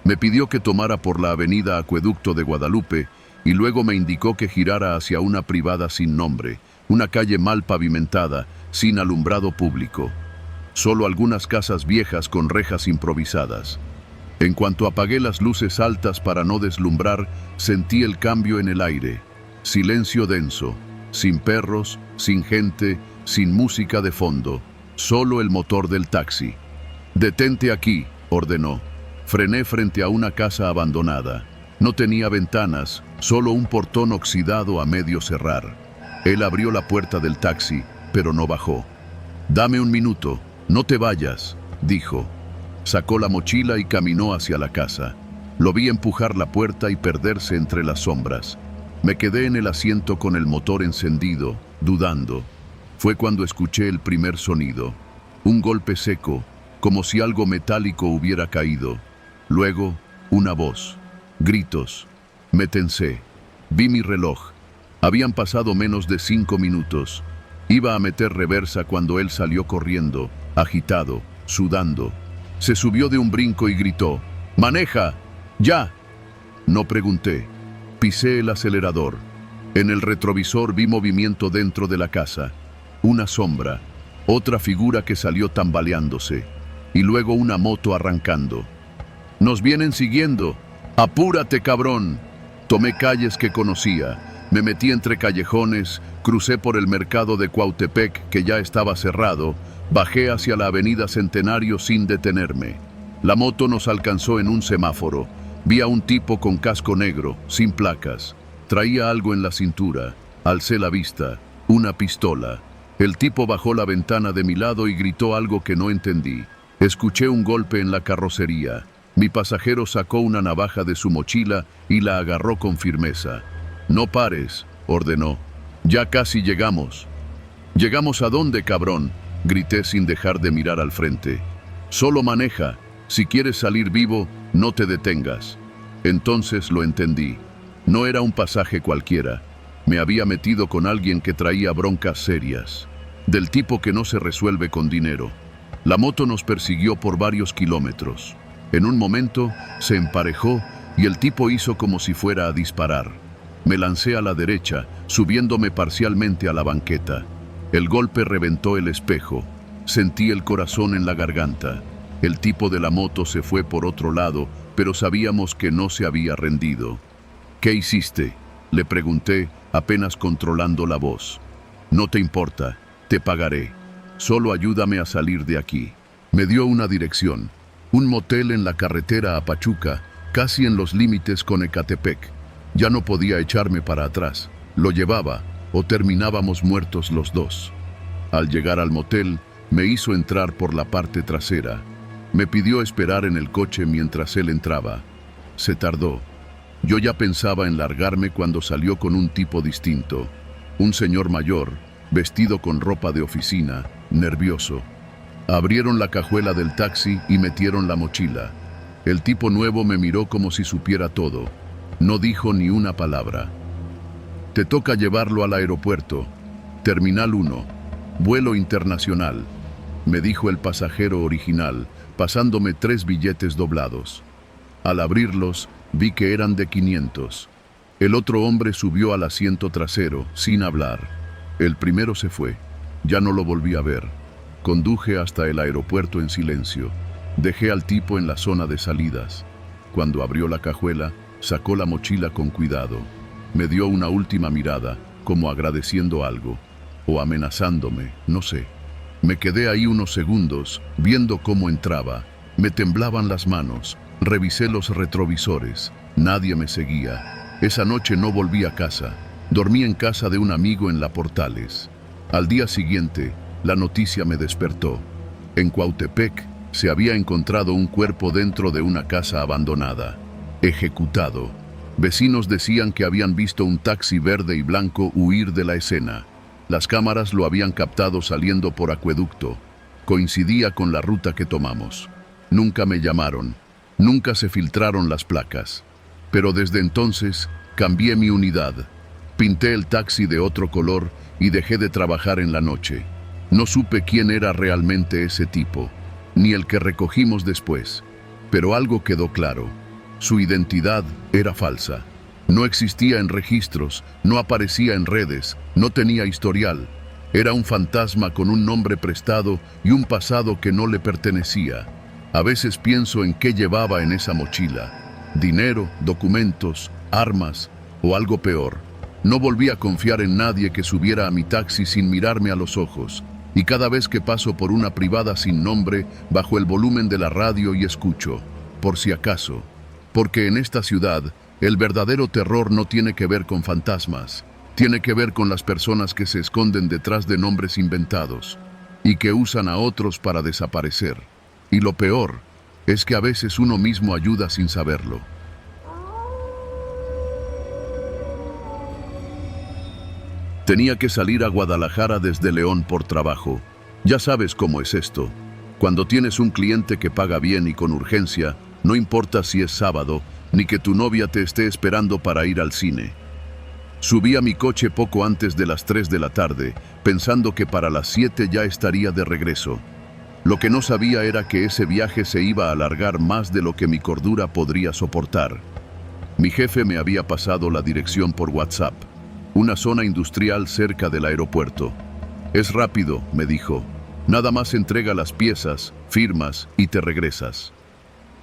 Me pidió que tomara por la avenida Acueducto de Guadalupe y luego me indicó que girara hacia una privada sin nombre, una calle mal pavimentada, sin alumbrado público. Solo algunas casas viejas con rejas improvisadas. En cuanto apagué las luces altas para no deslumbrar, sentí el cambio en el aire. Silencio denso, sin perros, sin gente, sin música de fondo, solo el motor del taxi. «Detente aquí», ordenó. Frené frente a una casa abandonada. No tenía ventanas, solo un portón oxidado a medio cerrar. Él abrió la puerta del taxi, pero no bajó. «Dame un minuto, no te vayas», dijo. Sacó la mochila y caminó hacia la casa. Lo vi empujar la puerta y perderse entre las sombras. Me quedé en el asiento con el motor encendido, dudando. Fue cuando escuché el primer sonido. Un golpe seco, como si algo metálico hubiera caído. Luego, una voz. Gritos. Me tensé. Vi mi reloj. Habían pasado menos de 5 minutos. Iba a meter reversa cuando él salió corriendo, agitado, sudando. Se subió de un brinco y gritó: ¡Maneja! ¡Ya! No pregunté. Pisé el acelerador. En el retrovisor vi movimiento dentro de la casa. Una sombra, otra figura que salió tambaleándose, y luego una moto arrancando. ¡Nos vienen siguiendo! ¡Apúrate, cabrón! Tomé calles que conocía. Me metí entre callejones, crucé por el mercado de Cuautepec, que ya estaba cerrado, bajé hacia la avenida Centenario sin detenerme. La moto nos alcanzó en un semáforo. Vi a un tipo con casco negro, sin placas. Traía algo en la cintura. Alcé la vista. Una pistola. El tipo bajó la ventana de mi lado y gritó algo que no entendí. Escuché un golpe en la carrocería. Mi pasajero sacó una navaja de su mochila y la agarró con firmeza. «No pares», ordenó. «Ya casi llegamos». «¿Llegamos a dónde, cabrón?», grité sin dejar de mirar al frente. «Solo maneja. Si quieres salir vivo, no te detengas». Entonces lo entendí. No era un pasaje cualquiera. Me había metido con alguien que traía broncas serias. Del tipo que no se resuelve con dinero. La moto nos persiguió por varios kilómetros. En un momento se emparejó y el tipo hizo como si fuera a disparar. Me lancé a la derecha, subiéndome parcialmente a la banqueta. El golpe reventó el espejo. Sentí el corazón en la garganta. El tipo de la moto se fue por otro lado, pero sabíamos que no se había rendido. «¿Qué hiciste?», le pregunté, apenas controlando la voz. «No te importa, te pagaré. Solo ayúdame a salir de aquí». Me dio una dirección. Un motel en la carretera a Pachuca, casi en los límites con Ecatepec. Ya no podía echarme para atrás. Lo llevaba, o terminábamos muertos los dos. Al llegar al motel, me hizo entrar por la parte trasera. Me pidió esperar en el coche mientras él entraba. Se tardó. Yo ya pensaba en largarme cuando salió con un tipo distinto. Un señor mayor, vestido con ropa de oficina, nervioso. Abrieron la cajuela del taxi y metieron la mochila. El tipo nuevo me miró como si supiera todo. No dijo ni una palabra. «Te toca llevarlo al aeropuerto. Terminal 1. Vuelo internacional», me dijo el pasajero original, pasándome 3 billetes doblados. Al abrirlos, vi que eran de 500. El otro hombre subió al asiento trasero, sin hablar. El primero se fue. Ya no lo volví a ver. Conduje hasta el aeropuerto en silencio. Dejé al tipo en la zona de salidas. Cuando abrió la cajuela, sacó la mochila con cuidado. Me dio una última mirada, como agradeciendo algo, o amenazándome, no sé. Me quedé ahí unos segundos, viendo cómo entraba. Me temblaban las manos. Revisé los retrovisores. Nadie me seguía. Esa noche no volví a casa. Dormí en casa de un amigo en La Portales. Al día siguiente, la noticia me despertó. En Cuautepec se había encontrado un cuerpo dentro de una casa abandonada. Ejecutado. Vecinos decían que habían visto un taxi verde y blanco huir de la escena. Las cámaras lo habían captado saliendo por acueducto. Coincidía con la ruta que tomamos. Nunca me llamaron. Nunca se filtraron las placas. Pero desde entonces cambié mi unidad. Pinté el taxi de otro color y dejé de trabajar en la noche. No supe quién era realmente ese tipo, ni el que recogimos después. Pero algo quedó claro. Su identidad era falsa. No existía en registros, no aparecía en redes, no tenía historial. Era un fantasma con un nombre prestado y un pasado que no le pertenecía. A veces pienso en qué llevaba en esa mochila. Dinero, documentos, armas o algo peor. No volví a confiar en nadie que subiera a mi taxi sin mirarme a los ojos. Y cada vez que paso por una privada sin nombre, bajo el volumen de la radio y escucho, por si acaso. Porque en esta ciudad, el verdadero terror no tiene que ver con fantasmas. Tiene que ver con las personas que se esconden detrás de nombres inventados y que usan a otros para desaparecer. Y lo peor es que a veces uno mismo ayuda sin saberlo. Tenía que salir a Guadalajara desde León por trabajo. Ya sabes cómo es esto. Cuando tienes un cliente que paga bien y con urgencia, no importa si es sábado, ni que tu novia te esté esperando para ir al cine. Subí a mi coche poco antes de las 3 de la tarde, pensando que para las 7 ya estaría de regreso. Lo que no sabía era que ese viaje se iba a alargar más de lo que mi cordura podría soportar. Mi jefe me había pasado la dirección por WhatsApp, una zona industrial cerca del aeropuerto. Es rápido, me dijo. Nada más entrega las piezas, firmas y te regresas.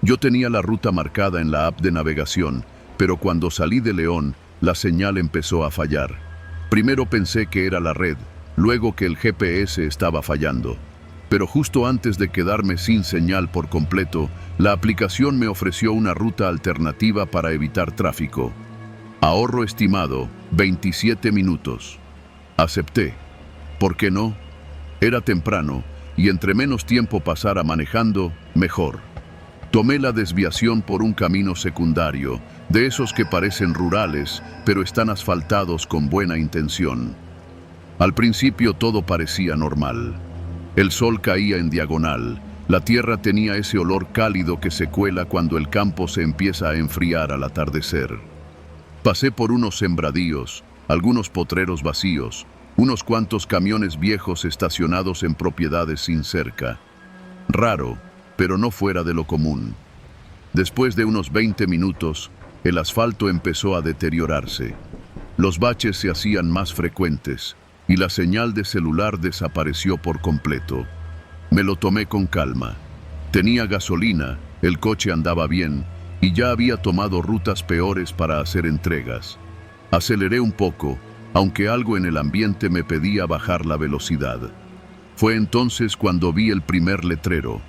Yo tenía la ruta marcada en la app de navegación, pero cuando salí de León, la señal empezó a fallar. Primero pensé que era la red, luego que el GPS estaba fallando. Pero justo antes de quedarme sin señal por completo, la aplicación me ofreció una ruta alternativa para evitar tráfico. Ahorro estimado, 27 minutos. Acepté. ¿Por qué no? Era temprano, y entre menos tiempo pasara manejando, mejor. Tomé la desviación por un camino secundario, de esos que parecen rurales, pero están asfaltados con buena intención. Al principio todo parecía normal. El sol caía en diagonal, la tierra tenía ese olor cálido que se cuela cuando el campo se empieza a enfriar al atardecer. Pasé por unos sembradíos, algunos potreros vacíos, unos cuantos camiones viejos estacionados en propiedades sin cerca. Raro, pero no fuera de lo común. Después de unos 20 minutos, el asfalto empezó a deteriorarse. Los baches se hacían más frecuentes y la señal de celular desapareció por completo. Me lo tomé con calma. Tenía gasolina, el coche andaba bien y ya había tomado rutas peores para hacer entregas. Aceleré un poco, aunque algo en el ambiente me pedía bajar la velocidad. Fue entonces cuando vi el primer letrero.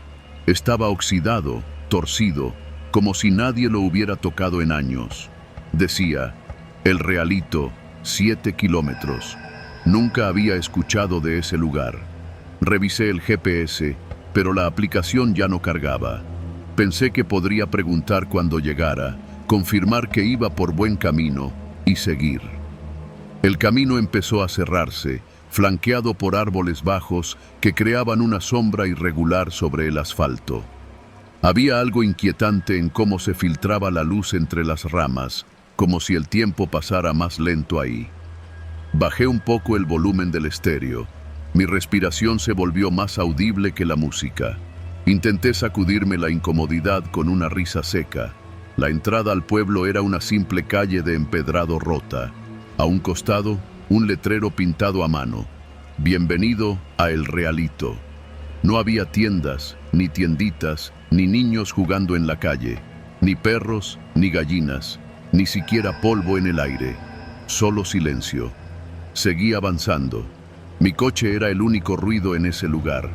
Estaba oxidado, torcido, como si nadie lo hubiera tocado en años. Decía, El Realito, 7 kilómetros. Nunca había escuchado de ese lugar. Revisé el GPS, pero la aplicación ya no cargaba. Pensé que podría preguntar cuando llegara, confirmar que iba por buen camino y seguir. El camino empezó a cerrarse, flanqueado por árboles bajos que creaban una sombra irregular sobre el asfalto. Había algo inquietante en cómo se filtraba la luz entre las ramas, como si el tiempo pasara más lento ahí. Bajé un poco el volumen del estéreo. Mi respiración se volvió más audible que la música. Intenté sacudirme la incomodidad con una risa seca. La entrada al pueblo era una simple calle de empedrado rota. A un costado, un letrero pintado a mano. Bienvenido a El Realito. No había tiendas, ni tienditas, ni niños jugando en la calle, ni perros, ni gallinas, ni siquiera polvo en el aire. Solo silencio. Seguí avanzando. Mi coche era el único ruido en ese lugar.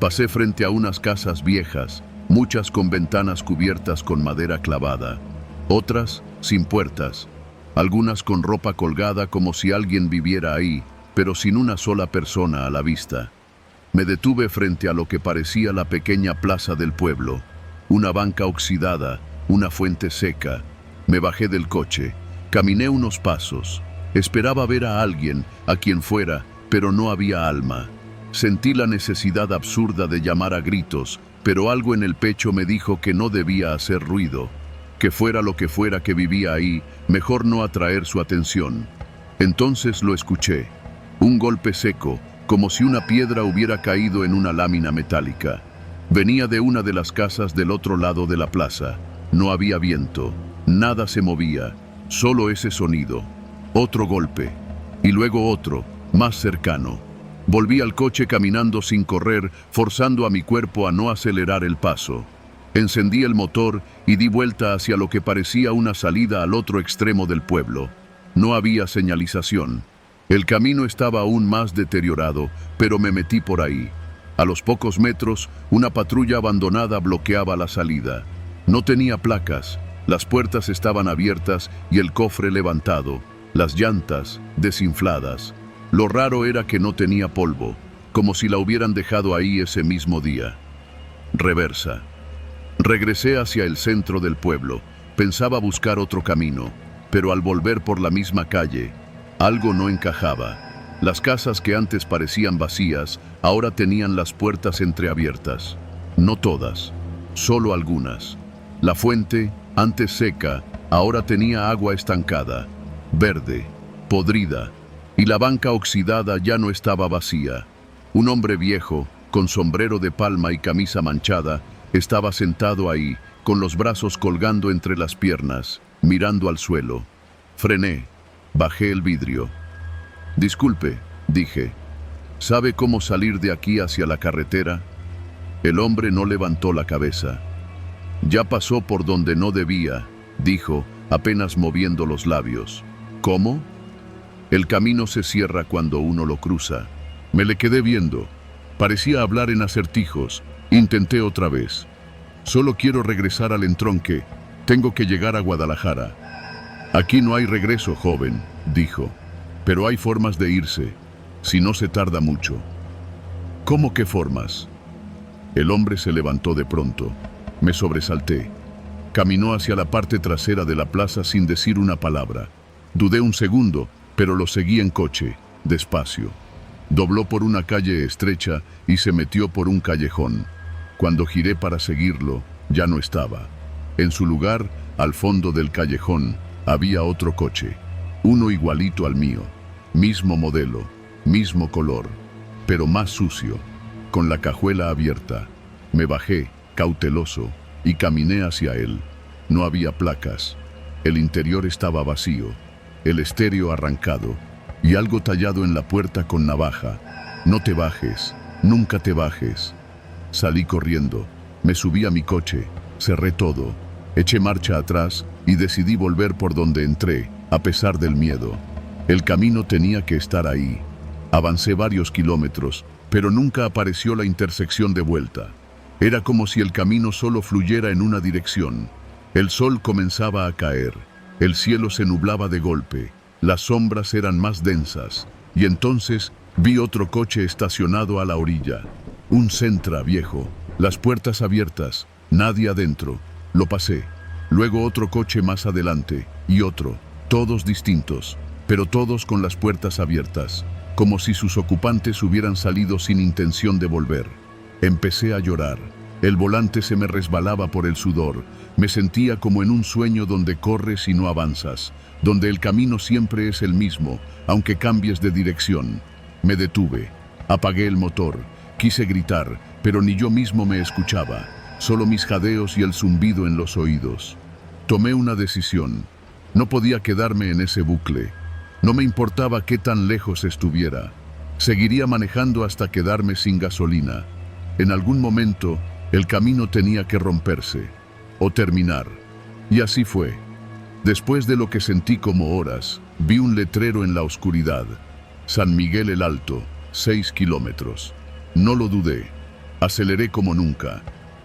Pasé frente a unas casas viejas, muchas con ventanas cubiertas con madera clavada, otras sin puertas, algunas con ropa colgada como si alguien viviera ahí, pero sin una sola persona a la vista. Me detuve frente a lo que parecía la pequeña plaza del pueblo, una banca oxidada, una fuente seca. Me bajé del coche, caminé unos pasos, esperaba ver a alguien, a quien fuera, pero no había alma. Sentí la necesidad absurda de llamar a gritos, pero algo en el pecho me dijo que no debía hacer ruido. Que fuera lo que fuera que vivía ahí, mejor no atraer su atención. Entonces lo escuché. Un golpe seco, como si una piedra hubiera caído en una lámina metálica. Venía de una de las casas del otro lado de la plaza. No había viento, nada se movía, solo ese sonido. Otro golpe, y luego otro, más cercano. Volví al coche caminando sin correr, forzando a mi cuerpo a no acelerar el paso. Encendí el motor y di vuelta hacia lo que parecía una salida al otro extremo del pueblo. No había señalización. El camino estaba aún más deteriorado, pero me metí por ahí. A los pocos metros, una patrulla abandonada bloqueaba la salida. No tenía placas, las puertas estaban abiertas y el cofre levantado, las llantas desinfladas. Lo raro era que no tenía polvo, como si la hubieran dejado ahí ese mismo día. Reversa. Regresé hacia el centro del pueblo. Pensaba buscar otro camino, pero al volver por la misma calle, algo no encajaba. Las casas que antes parecían vacías, ahora tenían las puertas entreabiertas. No todas, solo algunas. La fuente, antes seca, ahora tenía agua estancada, verde. podrida, y la banca oxidada ya no estaba vacía. Un hombre viejo, con sombrero de palma y camisa manchada, estaba sentado ahí, con los brazos colgando entre las piernas, mirando al suelo. Frené, bajé el vidrio. «Disculpe», dije, «¿sabe cómo salir de aquí hacia la carretera?» El hombre no levantó la cabeza. «Ya pasó por donde no debía», dijo, apenas moviendo los labios. «¿Cómo?» «El camino se cierra cuando uno lo cruza». Me le quedé viendo. Parecía hablar en acertijos. Intenté otra vez. «Solo quiero regresar al entronque. Tengo que llegar a Guadalajara». «Aquí no hay regreso, joven», dijo. «Pero hay formas de irse, si no se tarda mucho». «¿Cómo qué formas?» El hombre se levantó de pronto. Me sobresalté. Caminó hacia la parte trasera de la plaza sin decir una palabra. Dudé un segundo, pero lo seguí en coche, despacio. Dobló por una calle estrecha y se metió por un callejón. Cuando giré para seguirlo, ya no estaba. En su lugar, al fondo del callejón, había otro coche. Uno igualito al mío. Mismo modelo, mismo color, pero más sucio, con la cajuela abierta. Me bajé, cauteloso, y caminé hacia él. No había placas. El interior estaba vacío, el estéreo arrancado, y algo tallado en la puerta con navaja. «No te bajes, nunca te bajes». Salí corriendo, me subí a mi coche, cerré todo, eché marcha atrás y decidí volver por donde entré, a pesar del miedo. El camino tenía que estar ahí. Avancé varios kilómetros, pero nunca apareció la intersección de vuelta. Era como si el camino solo fluyera en una dirección. El sol comenzaba a caer, el cielo se nublaba de golpe, las sombras eran más densas, y entonces vi otro coche estacionado a la orilla. Un Sentra viejo, las puertas abiertas, nadie adentro. Lo pasé. Luego otro coche más adelante, y otro, todos distintos, pero todos con las puertas abiertas, como si sus ocupantes hubieran salido sin intención de volver. Empecé a llorar. El volante se me resbalaba por el sudor. Me sentía como en un sueño donde corres y no avanzas, donde el camino siempre es el mismo, aunque cambies de dirección. Me detuve. Apagué el motor. Quise gritar, pero ni yo mismo me escuchaba, solo mis jadeos y el zumbido en los oídos. Tomé una decisión. No podía quedarme en ese bucle. No me importaba qué tan lejos estuviera. Seguiría manejando hasta quedarme sin gasolina. En algún momento, el camino tenía que romperse o terminar. Y así fue. Después de lo que sentí como horas, vi un letrero en la oscuridad. San Miguel el Alto, 6 kilómetros. No lo dudé. Aceleré como nunca.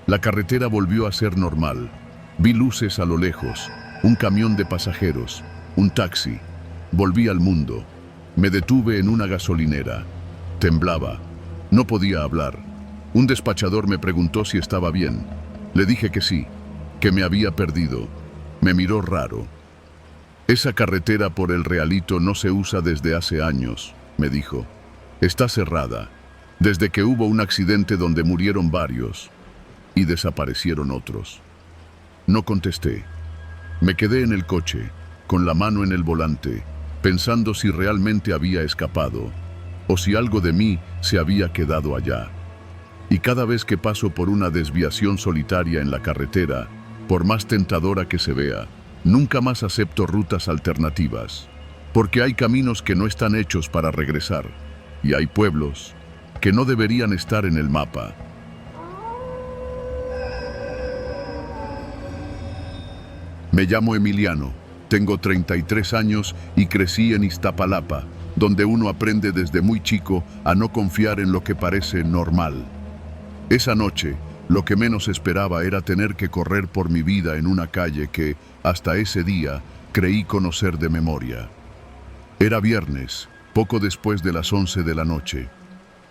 La carretera volvió a ser normal. Vi luces a lo lejos, un camión de pasajeros, un taxi. Volví al mundo. Me detuve en una gasolinera. Temblaba. No podía hablar. Un despachador me preguntó si estaba bien. Le dije que sí, que me había perdido. Me miró raro. «Esa carretera por el Realito no se usa desde hace años», me dijo. «Está cerrada, desde que hubo un accidente donde murieron varios y desaparecieron otros». No contesté. Me quedé en el coche, con la mano en el volante, pensando si realmente había escapado o si algo de mí se había quedado allá. Y cada vez que paso por una desviación solitaria en la carretera, por más tentadora que se vea, nunca más acepto rutas alternativas, porque hay caminos que no están hechos para regresar, y hay pueblos que no deberían estar en el mapa. Me llamo Emiliano, tengo 33 años y crecí en Iztapalapa, donde uno aprende desde muy chico a no confiar en lo que parece normal. Esa noche, lo que menos esperaba era tener que correr por mi vida en una calle que, hasta ese día, creí conocer de memoria. Era viernes, poco después de las 11 de la noche.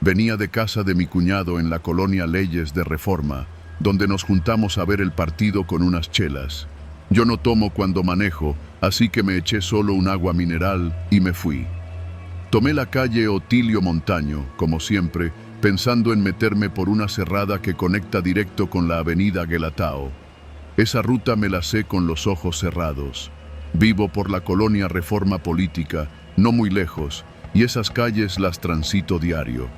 Venía de casa de mi cuñado en la colonia Leyes de Reforma, donde nos juntamos a ver el partido con unas chelas. Yo no tomo cuando manejo, así que me eché solo un agua mineral y me fui. Tomé la calle Otilio Montaño, como siempre, pensando en meterme por una cerrada que conecta directo con la avenida Guelatao. Esa ruta me la sé con los ojos cerrados. Vivo por la colonia Reforma Política no muy lejos, y esas calles las transito diario.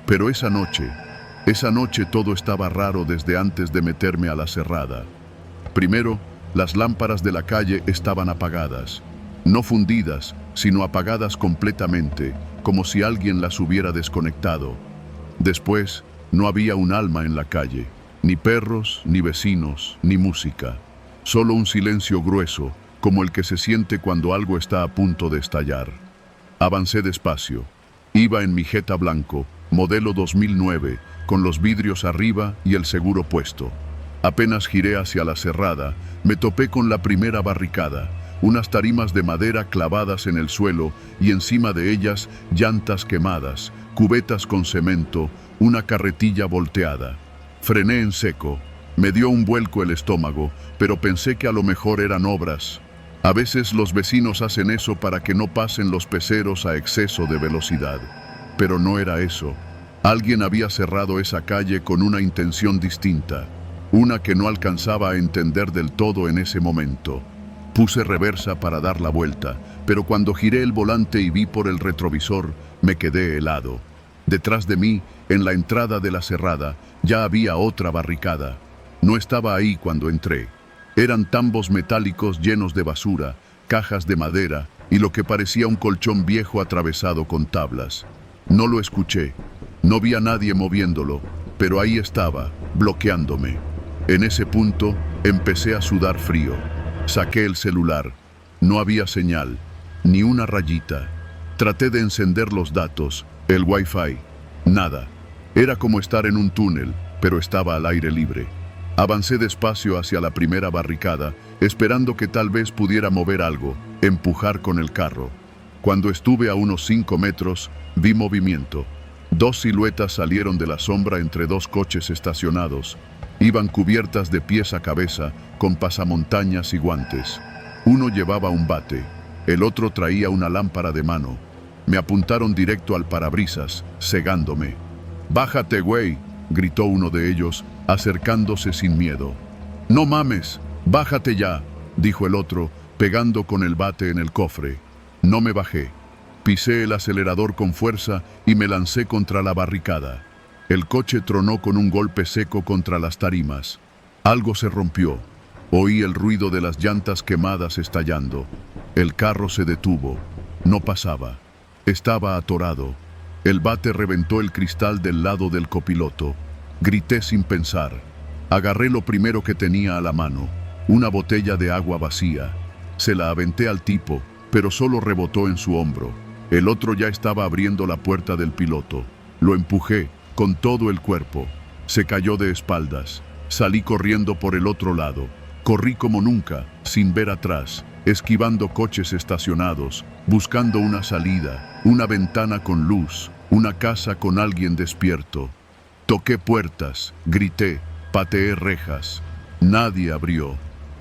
Pero esa noche todo estaba raro desde antes de meterme a la cerrada. Primero, las lámparas de la calle estaban apagadas, no fundidas, sino apagadas completamente, como si alguien las hubiera desconectado. Después, no había un alma en la calle, ni perros, ni vecinos, ni música. Solo un silencio grueso, como el que se siente cuando algo está a punto de estallar. Avancé despacio. Iba en mi Jetta blanco, modelo 2009, con los vidrios arriba y el seguro puesto. Apenas giré hacia la cerrada, me topé con la primera barricada, unas tarimas de madera clavadas en el suelo y encima de ellas llantas quemadas, cubetas con cemento, una carretilla volteada. Frené en seco. Me dio un vuelco el estómago, pero pensé que a lo mejor eran obras. A veces los vecinos hacen eso para que no pasen los peceros a exceso de velocidad. Pero no era eso. Alguien había cerrado esa calle con una intención distinta, una que no alcanzaba a entender del todo en ese momento. Puse reversa para dar la vuelta, pero cuando giré el volante y vi por el retrovisor, me quedé helado. Detrás de mí, en la entrada de la cerrada, ya había otra barricada. No estaba ahí cuando entré. Eran tambos metálicos llenos de basura, cajas de madera y lo que parecía un colchón viejo atravesado con tablas. No lo escuché, no vi a nadie moviéndolo, pero ahí estaba, bloqueándome. En ese punto, empecé a sudar frío. Saqué el celular. No había señal, ni una rayita. Traté de encender los datos, el Wi-Fi. Nada. Era como estar en un túnel, pero estaba al aire libre. Avancé despacio hacia la primera barricada, esperando que tal vez pudiera mover algo, empujar con el carro. Cuando estuve a unos 5 metros, vi movimiento. 2 siluetas salieron de la sombra entre 2 coches estacionados. Iban cubiertas de pies a cabeza, con pasamontañas y guantes. Uno llevaba un bate, el otro traía una lámpara de mano. Me apuntaron directo al parabrisas, cegándome. «¡Bájate, güey!», gritó uno de ellos, acercándose sin miedo. «¡No mames! ¡Bájate ya!», dijo el otro, pegando con el bate en el cofre. No me bajé. Pisé el acelerador con fuerza y me lancé contra la barricada. El coche tronó con un golpe seco contra las tarimas. Algo se rompió. Oí el ruido de las llantas quemadas estallando. El carro se detuvo. No pasaba. Estaba atorado. El bate reventó el cristal del lado del copiloto. Grité sin pensar. Agarré lo primero que tenía a la mano, una botella de agua vacía. Se la aventé al tipo, pero solo rebotó en su hombro. El otro ya estaba abriendo la puerta del piloto. Lo empujé con todo el cuerpo. Se cayó de espaldas. Salí corriendo por el otro lado. Corrí como nunca, sin ver atrás, esquivando coches estacionados, buscando una salida, una ventana con luz, una casa con alguien despierto. Toqué puertas, grité, pateé rejas. Nadie abrió.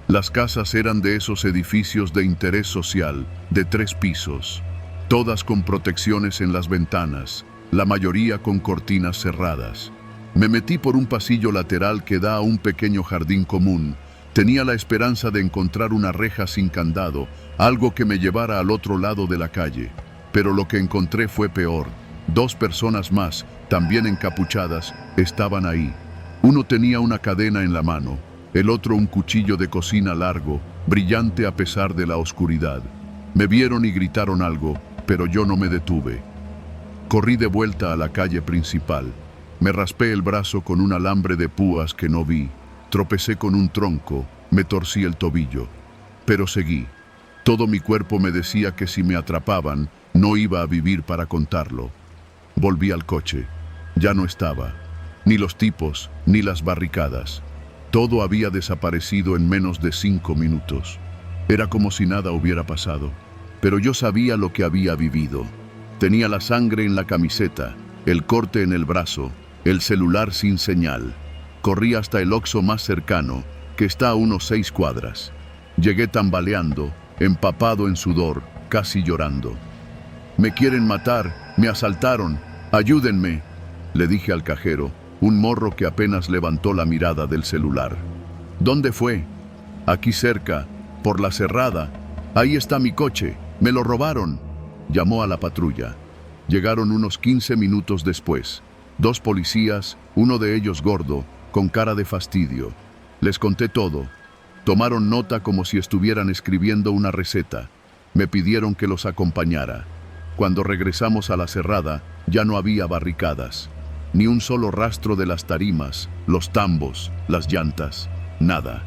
Las casas eran de esos edificios de interés social, de 3 pisos, todas con protecciones en las ventanas, la mayoría con cortinas cerradas. Me metí por un pasillo lateral que da a un pequeño jardín común. Tenía la esperanza de encontrar una reja sin candado, algo que me llevara al otro lado de la calle. Pero lo que encontré fue peor. 2 personas más, también encapuchadas, estaban ahí. Uno tenía una cadena en la mano, el otro un cuchillo de cocina largo, brillante a pesar de la oscuridad. Me vieron y gritaron algo, pero yo no me detuve. Corrí de vuelta a la calle principal. Me raspé el brazo con un alambre de púas que no vi. Tropecé con un tronco, me torcí el tobillo. Pero seguí. Todo mi cuerpo me decía que si me atrapaban, no iba a vivir para contarlo. Volví al coche. Ya no estaba. Ni los tipos, ni las barricadas. Todo había desaparecido en menos de 5 minutos. Era como si nada hubiera pasado. Pero yo sabía lo que había vivido. Tenía la sangre en la camiseta, el corte en el brazo, el celular sin señal. Corrí hasta el Oxxo más cercano, que está a unos 6 cuadras. Llegué tambaleando, empapado en sudor, casi llorando. «Me quieren matar, me asaltaron, ayúdenme», le dije al cajero, un morro que apenas levantó la mirada del celular. «¿Dónde fue?» «Aquí cerca, por la cerrada. Ahí está mi coche, me lo robaron». Llamó a la patrulla. Llegaron unos 15 minutos después. 2 policías, uno de ellos gordo, con cara de fastidio. Les conté todo. Tomaron nota como si estuvieran escribiendo una receta. Me pidieron que los acompañara. Cuando regresamos a la cerrada, ya no había barricadas. Ni un solo rastro de las tarimas, los tambos, las llantas, nada.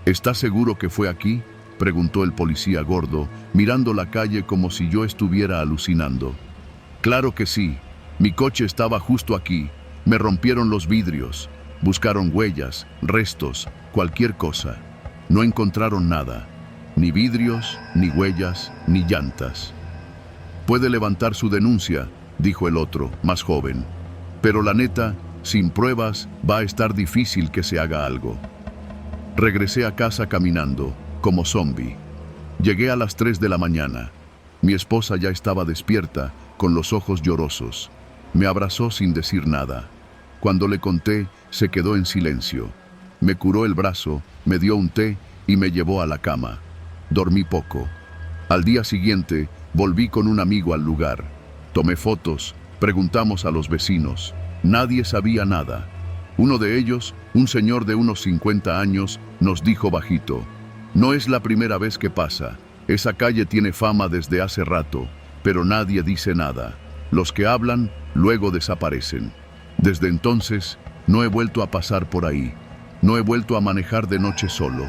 ¿Estás seguro que fue aquí?, preguntó el policía gordo, mirando la calle como si yo estuviera alucinando. Claro que sí. Mi coche estaba justo aquí. Me rompieron los vidrios. Buscaron huellas, restos, cualquier cosa. No encontraron nada. Ni vidrios, ni huellas, ni llantas. Puede levantar su denuncia, dijo el otro, más joven. Pero la neta, sin pruebas, va a estar difícil que se haga algo. Regresé a casa caminando, como zombi. Llegué a las 3 de la mañana. Mi esposa ya estaba despierta, con los ojos llorosos. Me abrazó sin decir nada. Cuando le conté, se quedó en silencio. Me curó el brazo, me dio un té y me llevó a la cama. Dormí poco. Al día siguiente, volví con un amigo al lugar. Tomé fotos, preguntamos a los vecinos. Nadie sabía nada. Uno de ellos, un señor de unos 50 años, nos dijo bajito: no es la primera vez que pasa. Esa calle tiene fama desde hace rato, pero nadie dice nada. Los que hablan, luego desaparecen. Desde entonces, no he vuelto a pasar por ahí. No he vuelto a manejar de noche solo.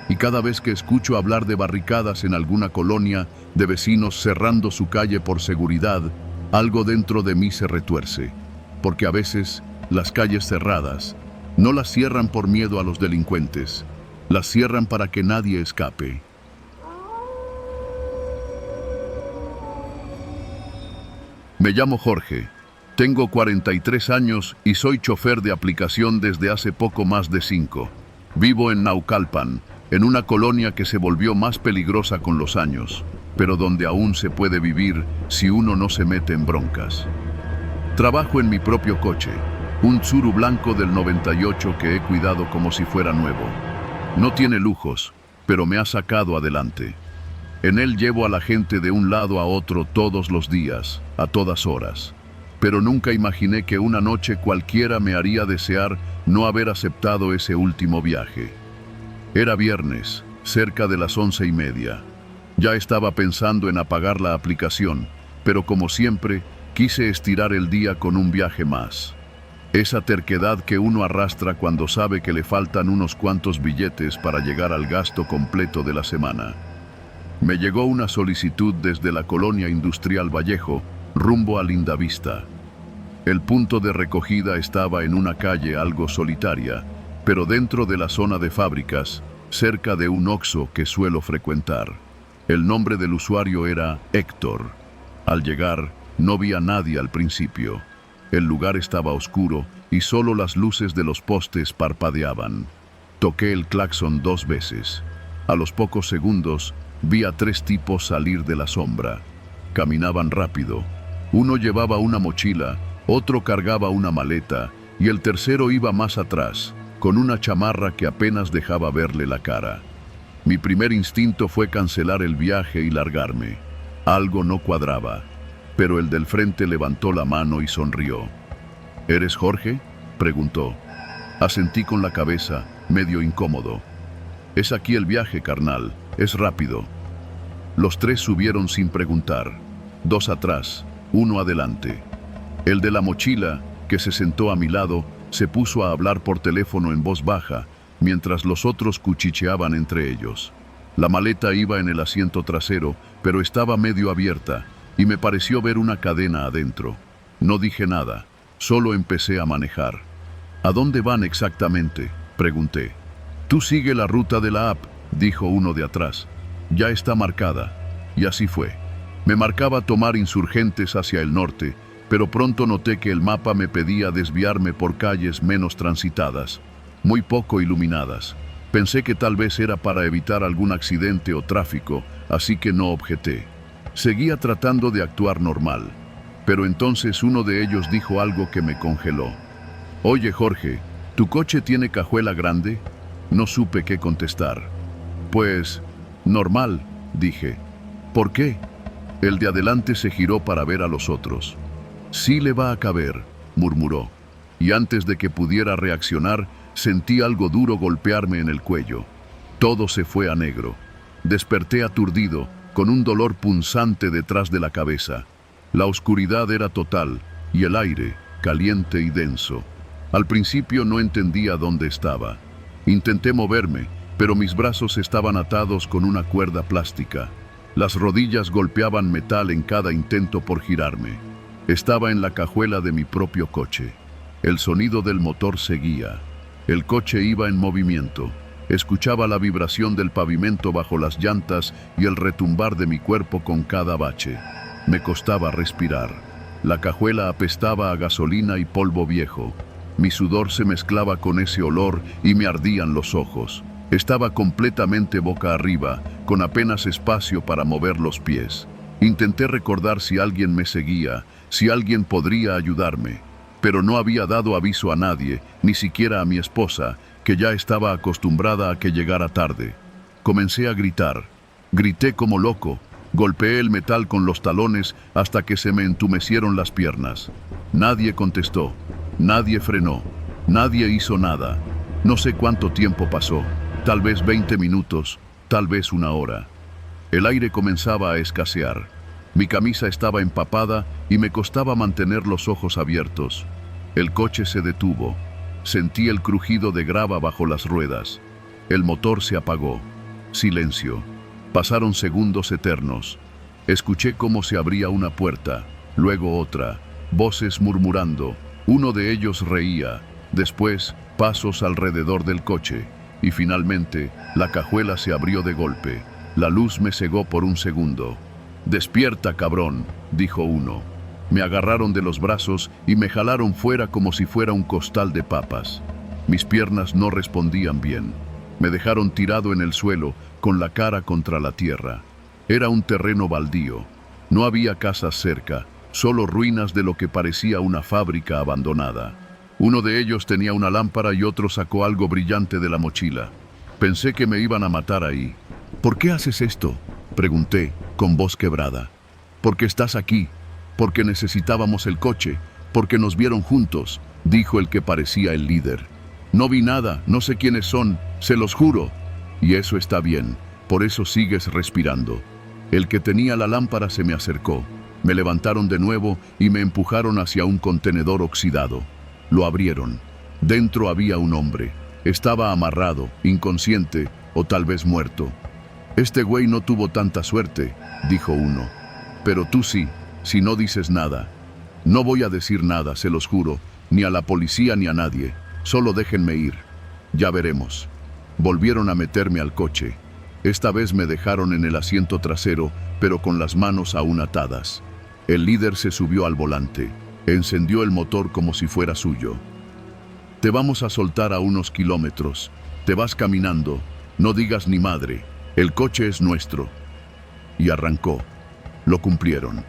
Y cada vez que escucho hablar de barricadas en alguna colonia, de vecinos cerrando su calle por seguridad, algo dentro de mí se retuerce. Porque a veces, las calles cerradas, no las cierran por miedo a los delincuentes. Las cierran para que nadie escape. Me llamo Jorge. Tengo 43 años y soy chofer de aplicación desde hace poco más de 5. Vivo en Naucalpan, en una colonia que se volvió más peligrosa con los años, pero donde aún se puede vivir si uno no se mete en broncas. Trabajo en mi propio coche, un Tsuru blanco del 98 que he cuidado como si fuera nuevo. No tiene lujos, pero me ha sacado adelante. En él llevo a la gente de un lado a otro todos los días, a todas horas. Pero nunca imaginé que una noche cualquiera me haría desear no haber aceptado ese último viaje. Era viernes, cerca de las 11:30. Ya estaba pensando en apagar la aplicación, pero como siempre, quise estirar el día con un viaje más. Esa terquedad que uno arrastra cuando sabe que le faltan unos cuantos billetes para llegar al gasto completo de la semana. Me llegó una solicitud desde la colonia industrial Vallejo, rumbo a Lindavista. El punto de recogida estaba en una calle algo solitaria, pero dentro de la zona de fábricas, cerca de un Oxxo que suelo frecuentar. El nombre del usuario era Héctor. Al llegar, no vi a nadie al principio. El lugar estaba oscuro y solo las luces de los postes parpadeaban. Toqué el claxon 2 veces. A los pocos segundos, vi a 3 tipos salir de la sombra. Caminaban rápido. Uno llevaba una mochila, otro cargaba una maleta y el tercero iba más atrás, con una chamarra que apenas dejaba verle la cara. Mi primer instinto fue cancelar el viaje y largarme. Algo no cuadraba, pero el del frente levantó la mano y sonrió. ¿Eres Jorge?, preguntó. Asentí con la cabeza, medio incómodo. Es aquí el viaje, carnal, es rápido. Los 3 subieron sin preguntar. 2 atrás, 1 adelante. El de la mochila, que se sentó a mi lado, se puso a hablar por teléfono en voz baja, mientras los otros cuchicheaban entre ellos. La maleta iba en el asiento trasero, pero estaba medio abierta, y me pareció ver una cadena adentro. No dije nada, solo empecé a manejar. ¿A dónde van exactamente?, pregunté. Tú sigue la ruta de la app, dijo uno de atrás. Ya está marcada. Y así fue. Me marcaba tomar Insurgentes hacia el norte, pero pronto noté que el mapa me pedía desviarme por calles menos transitadas, muy poco iluminadas. Pensé que tal vez era para evitar algún accidente o tráfico, así que no objeté. Seguía tratando de actuar normal, pero entonces uno de ellos dijo algo que me congeló. Oye, Jorge, ¿tu coche tiene cajuela grande? No supe qué contestar. Pues, normal, dije. ¿Por qué? El de adelante se giró para ver a los otros. «Sí le va a caber», murmuró, y antes de que pudiera reaccionar, sentí algo duro golpearme en el cuello. Todo se fue a negro. Desperté aturdido, con un dolor punzante detrás de la cabeza. La oscuridad era total, y el aire, caliente y denso. Al principio no entendía dónde estaba. Intenté moverme, pero mis brazos estaban atados con una cuerda plástica. Las rodillas golpeaban metal en cada intento por girarme. Estaba en la cajuela de mi propio coche. El sonido del motor seguía. El coche iba en movimiento. Escuchaba la vibración del pavimento bajo las llantas y el retumbar de mi cuerpo con cada bache. Me costaba respirar. La cajuela apestaba a gasolina y polvo viejo. Mi sudor se mezclaba con ese olor y me ardían los ojos. Estaba completamente boca arriba, con apenas espacio para mover los pies. Intenté recordar si alguien me seguía, si alguien podría ayudarme, pero no había dado aviso a nadie, ni siquiera a mi esposa, que ya estaba acostumbrada a que llegara tarde. Comencé a gritar. Grité como loco. Golpeé el metal con los talones hasta que se me entumecieron las piernas. Nadie contestó. Nadie frenó. Nadie hizo nada. No sé cuánto tiempo pasó. Tal vez 20 minutos, tal vez una hora. El aire comenzaba a escasear. Mi camisa estaba empapada y me costaba mantener los ojos abiertos. El coche se detuvo. Sentí el crujido de grava bajo las ruedas. El motor se apagó. Silencio. Pasaron segundos eternos. Escuché cómo se abría una puerta, luego otra, voces murmurando. Uno de ellos reía. Después, pasos alrededor del coche. Y finalmente, la cajuela se abrió de golpe. La luz me cegó por un segundo. «Despierta, cabrón», dijo uno. Me agarraron de los brazos y me jalaron fuera como si fuera un costal de papas. Mis piernas no respondían bien. Me dejaron tirado en el suelo, con la cara contra la tierra. Era un terreno baldío. No había casas cerca, solo ruinas de lo que parecía una fábrica abandonada. Uno de ellos tenía una lámpara y otro sacó algo brillante de la mochila. Pensé que me iban a matar ahí. «¿Por qué haces esto?», pregunté, con voz quebrada. «Porque estás aquí, porque necesitábamos el coche, porque nos vieron juntos», dijo el que parecía el líder. «No vi nada, no sé quiénes son, se los juro». «Y eso está bien, por eso sigues respirando». El que tenía la lámpara se me acercó. Me levantaron de nuevo y me empujaron hacia un contenedor oxidado. Lo abrieron. Dentro había un hombre. Estaba amarrado, inconsciente o tal vez muerto. «Este güey no tuvo tanta suerte», dijo uno. «Pero tú sí, si no dices nada». «No voy a decir nada, se los juro, ni a la policía ni a nadie. Solo déjenme ir. Ya veremos». Volvieron a meterme al coche. Esta vez me dejaron en el asiento trasero, pero con las manos aún atadas. El líder se subió al volante. Encendió el motor como si fuera suyo. «Te vamos a soltar a unos kilómetros. Te vas caminando. No digas ni madre. El coche es nuestro». Y arrancó. Lo cumplieron.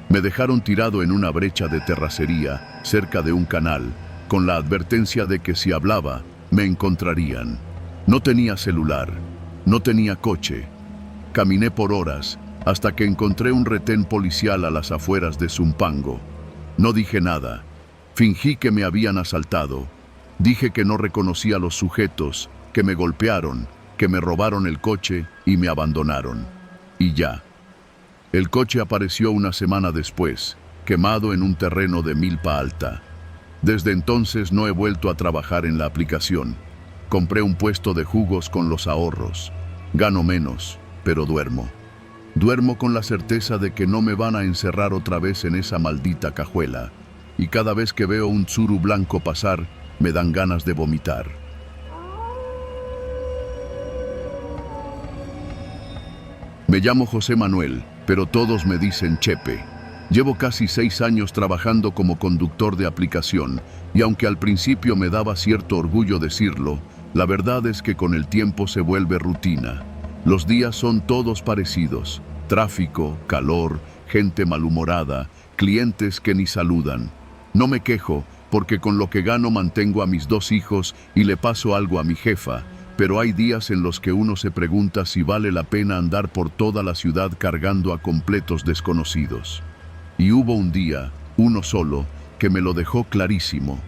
Me dejaron tirado en una brecha de terracería, cerca de un canal, con la advertencia de que si hablaba, me encontrarían. No tenía celular, no tenía coche. Caminé por horas, hasta que encontré un retén policial a las afueras de Zumpango. No dije nada. Fingí que me habían asaltado. Dije que no reconocía a los sujetos, que me golpearon, que me robaron el coche y me abandonaron. Y ya. El coche apareció una semana después, quemado en un terreno de milpa alta. Desde entonces no he vuelto a trabajar en la aplicación. Compré un puesto de jugos con los ahorros. Gano menos, pero duermo. Duermo con la certeza de que no me van a encerrar otra vez en esa maldita cajuela. Y cada vez que veo un tsuru blanco pasar, me dan ganas de vomitar. Me llamo José Manuel, pero todos me dicen Chepe. Llevo casi 6 años trabajando como conductor de aplicación, y aunque al principio me daba cierto orgullo decirlo, la verdad es que con el tiempo se vuelve rutina. Los días son todos parecidos: tráfico, calor, gente malhumorada, clientes que ni saludan. No me quejo, porque con lo que gano mantengo a mis 2 hijos y le paso algo a mi jefa, pero hay días en los que uno se pregunta si vale la pena andar por toda la ciudad cargando a completos desconocidos. Y hubo un día, uno solo, que me lo dejó clarísimo.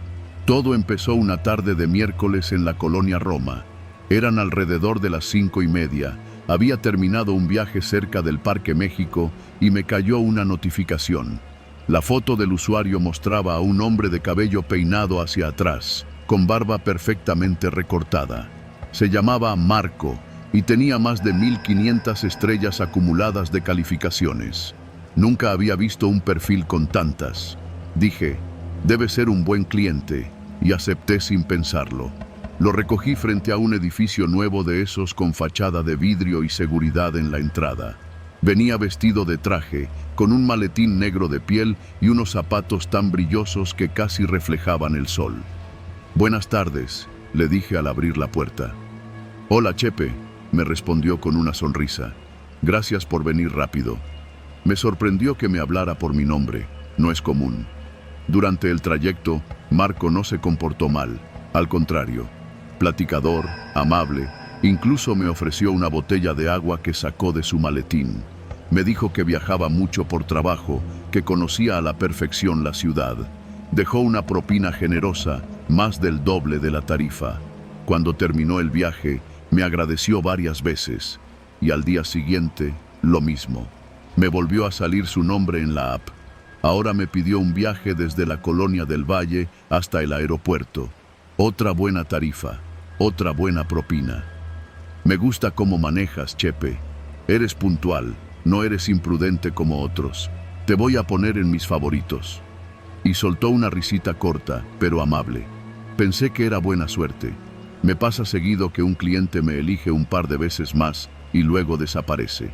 Todo empezó una tarde de miércoles en la colonia Roma. Eran alrededor de las 5:30. Había terminado un viaje cerca del Parque México y me cayó una notificación. La foto del usuario mostraba a un hombre de cabello peinado hacia atrás, con barba perfectamente recortada. Se llamaba Marco y tenía más de 1500 estrellas acumuladas de calificaciones. Nunca había visto un perfil con tantas. Dije, debe ser un buen cliente, y acepté sin pensarlo. Lo recogí frente a un edificio nuevo de esos con fachada de vidrio y seguridad en la entrada. Venía vestido de traje, con un maletín negro de piel y unos zapatos tan brillosos que casi reflejaban el sol. «Buenas tardes», le dije al abrir la puerta. «Hola, Chepe», me respondió con una sonrisa. «Gracias por venir rápido». Me sorprendió que me hablara por mi nombre, no es común. Durante el trayecto, Marco no se comportó mal, al contrario. Platicador, amable, incluso me ofreció una botella de agua que sacó de su maletín. Me dijo que viajaba mucho por trabajo, que conocía a la perfección la ciudad. Dejó una propina generosa, más del doble de la tarifa. Cuando terminó el viaje, me agradeció varias veces, y al día siguiente, lo mismo. Me volvió a salir su nombre en la app. Ahora me pidió un viaje desde la Colonia del Valle hasta el aeropuerto. Otra buena tarifa, otra buena propina. Me gusta cómo manejas, Chepe. Eres puntual, no eres imprudente como otros. Te voy a poner en mis favoritos. Y soltó una risita corta, pero amable. Pensé que era buena suerte. Me pasa seguido que un cliente me elige un par de veces más y luego desaparece.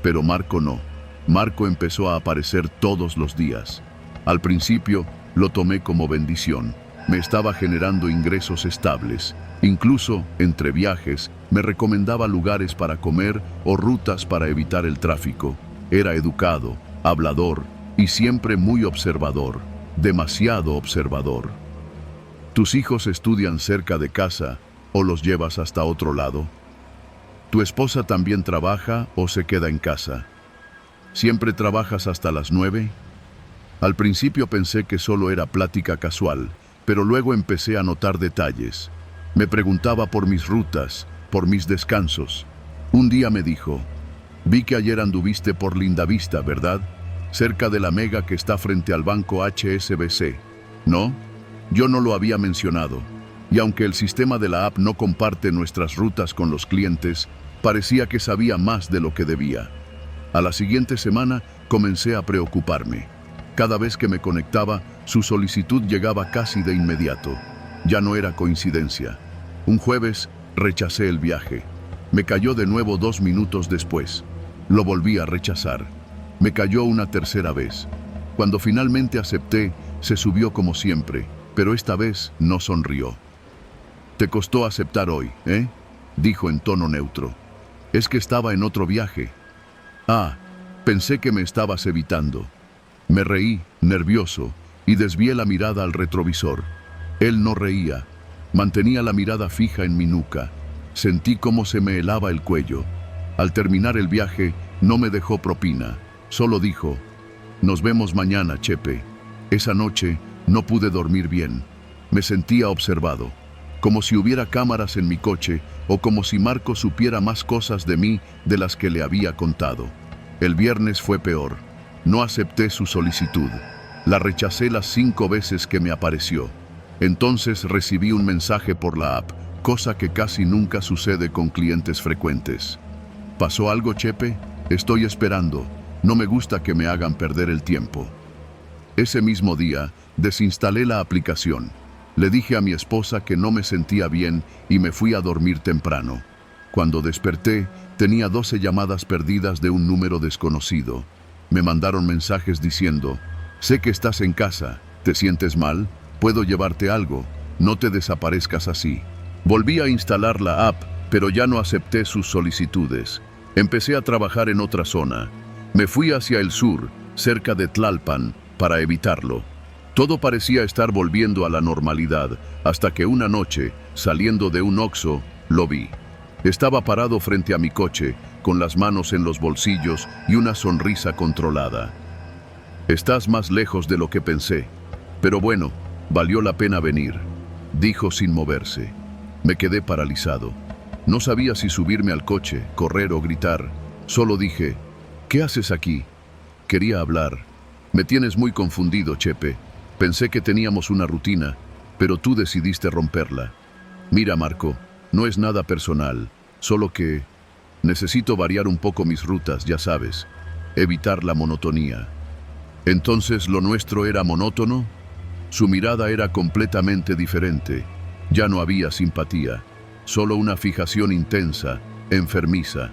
Pero Marco no. Marco empezó a aparecer todos los días. Al principio lo tomé como bendición. Me estaba generando ingresos estables. Incluso, entre viajes, me recomendaba lugares para comer o rutas para evitar el tráfico. Era educado, hablador y siempre muy observador. Demasiado observador. ¿Tus hijos estudian cerca de casa o los llevas hasta otro lado? ¿Tu esposa también trabaja o se queda en casa? ¿Siempre trabajas hasta las 9? Al principio pensé que solo era plática casual, pero luego empecé a notar detalles. Me preguntaba por mis rutas, por mis descansos. Un día me dijo, vi que ayer anduviste por Lindavista, ¿verdad? Cerca de la mega que está frente al banco HSBC. ¿No? Yo no lo había mencionado. Y aunque el sistema de la app no comparte nuestras rutas con los clientes, parecía que sabía más de lo que debía. A la siguiente semana comencé a preocuparme. Cada vez que me conectaba, su solicitud llegaba casi de inmediato. Ya no era coincidencia. Un jueves rechacé el viaje. Me cayó de nuevo 2 minutos después. Lo volví a rechazar. Me cayó una tercera vez. Cuando finalmente acepté, se subió como siempre, pero esta vez no sonrió. «Te costó aceptar hoy, ¿eh?», dijo en tono neutro. «Es que estaba en otro viaje». «Ah, pensé que me estabas evitando». Me reí, nervioso, y desvié la mirada al retrovisor. Él no reía. Mantenía la mirada fija en mi nuca. Sentí cómo se me helaba el cuello. Al terminar el viaje, no me dejó propina. Solo dijo, «Nos vemos mañana, Chepe». Esa noche no pude dormir bien. Me sentía observado, como si hubiera cámaras en mi coche o como si Marco supiera más cosas de mí de las que le había contado. El viernes fue peor. No acepté su solicitud. La rechacé las 5 veces que me apareció. Entonces recibí un mensaje por la app, cosa que casi nunca sucede con clientes frecuentes. «¿Pasó algo, Chepe? Estoy esperando. No me gusta que me hagan perder el tiempo». Ese mismo día, desinstalé la aplicación. Le dije a mi esposa que no me sentía bien y me fui a dormir temprano. Cuando desperté, tenía 12 llamadas perdidas de un número desconocido. Me mandaron mensajes diciendo, «Sé que estás en casa. ¿Te sientes mal? ¿Puedo llevarte algo? No te desaparezcas así». Volví a instalar la app, pero ya no acepté sus solicitudes. Empecé a trabajar en otra zona. Me fui hacia el sur, cerca de Tlalpan, para evitarlo. Todo parecía estar volviendo a la normalidad, hasta que una noche, saliendo de un Oxxo, Lo vi. Estaba parado frente a mi coche, con las manos en los bolsillos y una sonrisa controlada. «Estás más lejos de lo que pensé, pero bueno, valió la pena venir», dijo sin moverse. Me quedé paralizado. No sabía si subirme al coche, correr o gritar. Solo dije: «¿Qué haces aquí?». Quería hablar. «Me tienes muy confundido, Chepe. Pensé que teníamos una rutina, pero tú decidiste romperla. Mira, Marco, no es nada personal, solo que necesito variar un poco mis rutas, ya sabes, evitar la monotonía». ¿Entonces lo nuestro era monótono? Su mirada era completamente diferente. Ya no había simpatía, solo una fijación intensa, enfermiza.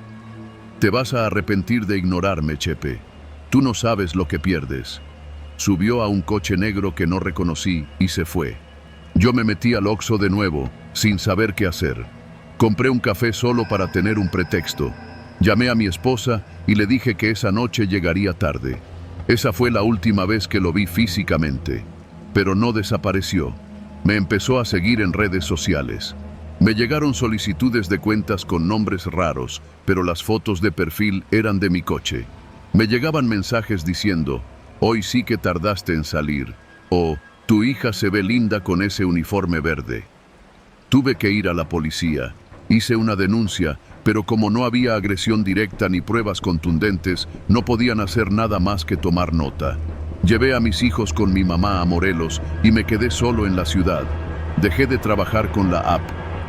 «Te vas a arrepentir de ignorarme, Chepe. Tú no sabes lo que pierdes». Subió a un coche negro que no reconocí y se fue. Yo me metí al Oxxo de nuevo, sin saber qué hacer. Compré un café solo para tener un pretexto. Llamé a mi esposa y le dije que esa noche llegaría tarde. Esa fue la última vez que lo vi físicamente. Pero no desapareció. Me empezó a seguir en redes sociales. Me llegaron solicitudes de cuentas con nombres raros, pero las fotos de perfil eran de mi coche. Me llegaban mensajes diciendo: «Hoy sí que tardaste en salir», o «Tu hija se ve linda con ese uniforme verde». Tuve que ir a la policía. Hice una denuncia, pero como no había agresión directa ni pruebas contundentes, no podían hacer nada más que tomar nota. Llevé a mis hijos con mi mamá a Morelos y me quedé solo en la ciudad. Dejé de trabajar con la app.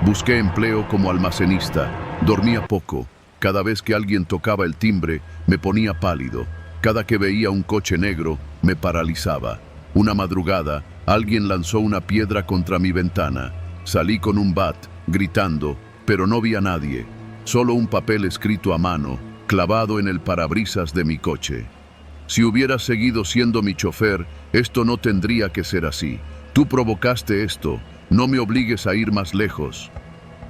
Busqué empleo como almacenista. Dormía poco. Cada vez que alguien tocaba el timbre, me ponía pálido. Cada que veía un coche negro, me paralizaba. Una madrugada, alguien lanzó una piedra contra mi ventana. Salí con un bat, gritando, pero no vi a nadie. Solo un papel escrito a mano, clavado en el parabrisas de mi coche. «Si hubieras seguido siendo mi chofer, esto no tendría que ser así. Tú provocaste esto. No me obligues a ir más lejos».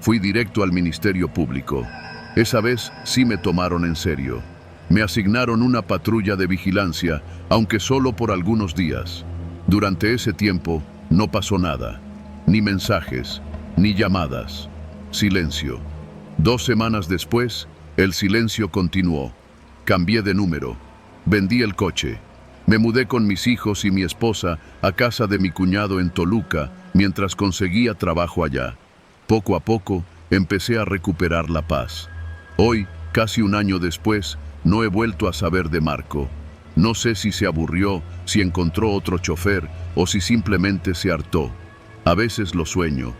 Fui directo al Ministerio Público. Esa vez sí me tomaron en serio. Me asignaron una patrulla de vigilancia, aunque solo por algunos días. Durante ese tiempo no pasó nada. Ni mensajes, ni llamadas. Silencio. 2 semanas después, el silencio continuó. Cambié de número. Vendí el coche. Me mudé con mis hijos y mi esposa a casa de mi cuñado en Toluca, mientras conseguía trabajo allá. Poco a poco, empecé a recuperar la paz. Hoy, casi un año después, no he vuelto a saber de Marco. No sé si se aburrió, si encontró otro chofer o si simplemente se hartó. A veces lo sueño.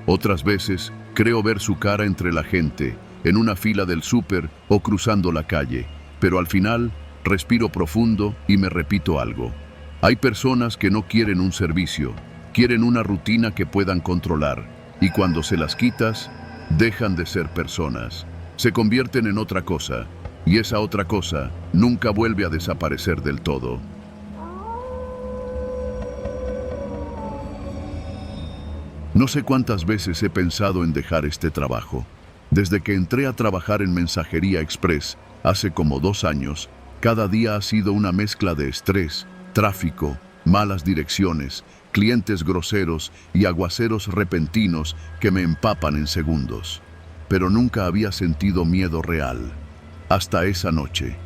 Otras veces creo ver su cara entre la gente, en una fila del súper o cruzando la calle. Pero al final, respiro profundo y me repito algo. Hay personas que no quieren un servicio, quieren una rutina que puedan controlar. Y cuando se las quitas, dejan de ser personas. Se convierten en otra cosa. Y esa otra cosa nunca vuelve a desaparecer del todo. No sé cuántas veces he pensado en dejar este trabajo. Desde que entré a trabajar en Mensajería Express, hace como 2 años, cada día ha sido una mezcla de estrés, tráfico, malas direcciones, clientes groseros y aguaceros repentinos que me empapan en segundos. Pero nunca había sentido miedo real. Hasta esa noche.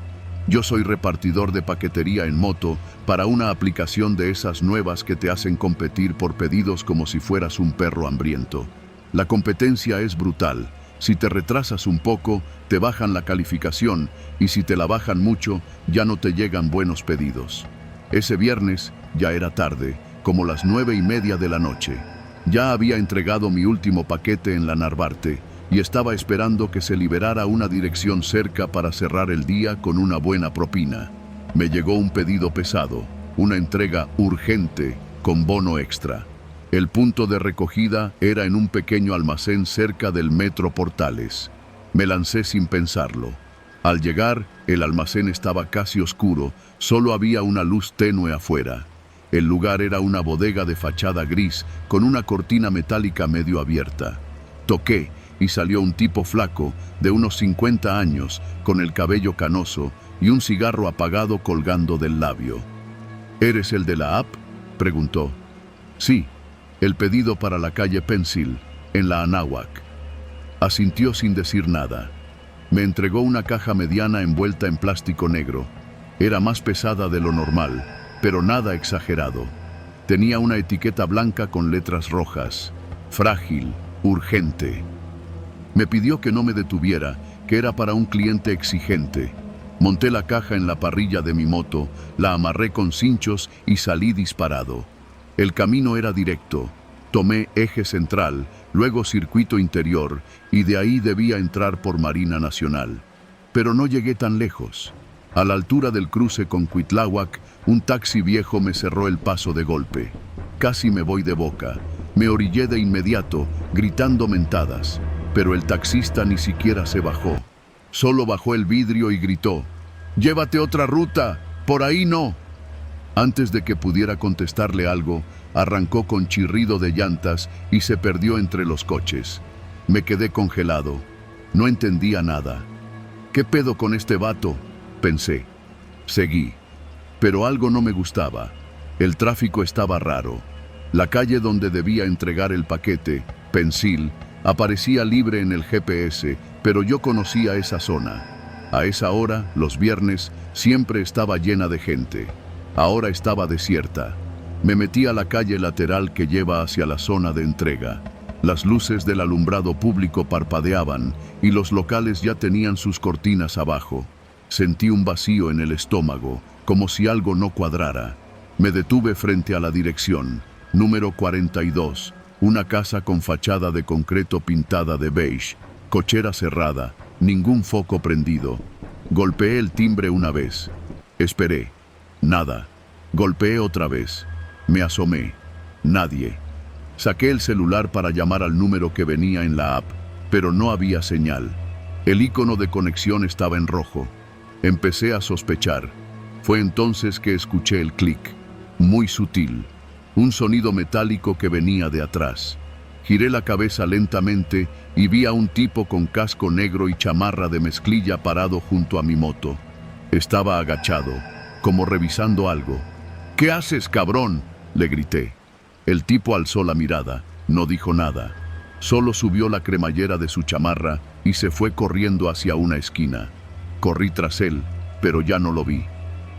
Yo soy repartidor de paquetería en moto para una aplicación de esas nuevas que te hacen competir por pedidos como si fueras un perro hambriento. La competencia es brutal. Si te retrasas un poco, te bajan la calificación y si te la bajan mucho, ya no te llegan buenos pedidos. Ese viernes ya era tarde, como las 9:30 de la noche. Ya había entregado mi último paquete en la Narvarte y estaba esperando que se liberara una dirección cerca para cerrar el día con una buena propina. Me llegó un pedido pesado, una entrega urgente con bono extra. El punto de recogida era en un pequeño almacén cerca del Metro Portales. Me lancé sin pensarlo. Al llegar, el almacén estaba casi oscuro, solo había una luz tenue afuera. El lugar era una bodega de fachada gris con una cortina metálica medio abierta. Toqué y salió un tipo flaco, de unos 50 años, con el cabello canoso y un cigarro apagado colgando del labio. ¿Eres el de la app?, preguntó. Sí, el pedido para la calle Pencil, en la Anáhuac. Asintió sin decir nada. Me entregó una caja mediana envuelta en plástico negro. Era más pesada de lo normal, pero nada exagerado. Tenía una etiqueta blanca con letras rojas. Frágil, urgente. Me pidió que no me detuviera, que era para un cliente exigente. Monté la caja en la parrilla de mi moto, la amarré con cinchos y salí disparado. El camino era directo. Tomé eje central, luego circuito interior, y de ahí debía entrar por Marina Nacional. Pero no llegué tan lejos. A la altura del cruce con Cuitláhuac, un taxi viejo me cerró el paso de golpe. Casi me voy de boca. Me orillé de inmediato, gritando mentadas, pero el taxista ni siquiera se bajó. Solo bajó el vidrio y gritó: «¡Llévate otra ruta! ¡Por ahí no!». Antes de que pudiera contestarle algo, arrancó con chirrido de llantas y se perdió entre los coches. Me quedé congelado. No entendía nada. «¿Qué pedo con este vato?», pensé. Seguí. Pero algo no me gustaba. El tráfico estaba raro. La calle donde debía entregar el paquete, Pensil, aparecía libre en el GPS, pero yo conocía esa zona. A esa hora, los viernes, siempre estaba llena de gente. Ahora estaba desierta. Me metí a la calle lateral que lleva hacia la zona de entrega. Las luces del alumbrado público parpadeaban y los locales ya tenían sus cortinas abajo. Sentí un vacío en el estómago, como si algo no cuadrara. Me detuve frente a la dirección, número 42, una casa con fachada de concreto pintada de beige, cochera cerrada, ningún foco prendido. Golpeé el timbre una vez. Esperé. Nada. Golpeé otra vez. Me asomé. Nadie. Saqué el celular para llamar al número que venía en la app, pero no había señal. El icono de conexión estaba en rojo. Empecé a sospechar. Fue entonces que escuché el clic, muy sutil, un sonido metálico que venía de atrás. Giré la cabeza lentamente y vi a un tipo con casco negro y chamarra de mezclilla parado junto a mi moto. Estaba agachado, como revisando algo. «¿Qué haces, cabrón?», le grité. El tipo alzó la mirada, no dijo nada. Solo subió la cremallera de su chamarra y se fue corriendo hacia una esquina. Corrí tras él, pero ya no lo vi.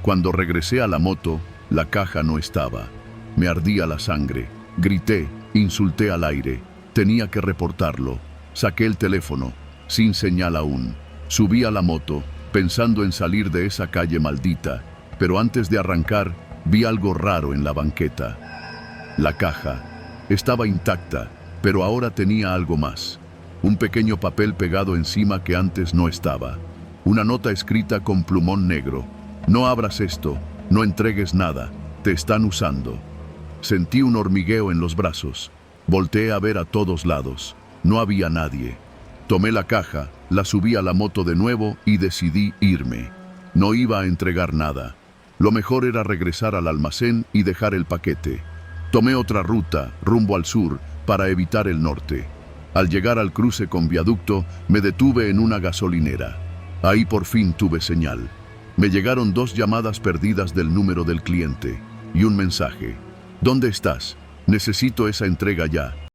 Cuando regresé a la moto, la caja no estaba. Me ardía la sangre. Grité, insulté al aire. Tenía que reportarlo. Saqué el teléfono, sin señal aún. Subí a la moto, pensando en salir de esa calle maldita, pero antes de arrancar, vi algo raro en la banqueta. La caja estaba intacta, pero ahora tenía algo más. Un pequeño papel pegado encima que antes no estaba. Una nota escrita con plumón negro. «No abras esto, no entregues nada, te están usando». Sentí un hormigueo en los brazos. Volteé a ver a todos lados. No había nadie. Tomé la caja, la subí a la moto de nuevo y decidí irme. No iba a entregar nada. Lo mejor era regresar al almacén y dejar el paquete. Tomé otra ruta, rumbo al sur, para evitar el norte. Al llegar al cruce con viaducto, me detuve en una gasolinera. Ahí por fin tuve señal. Me llegaron 2 llamadas perdidas del número del cliente y un mensaje. «¿Dónde estás? Necesito esa entrega ya».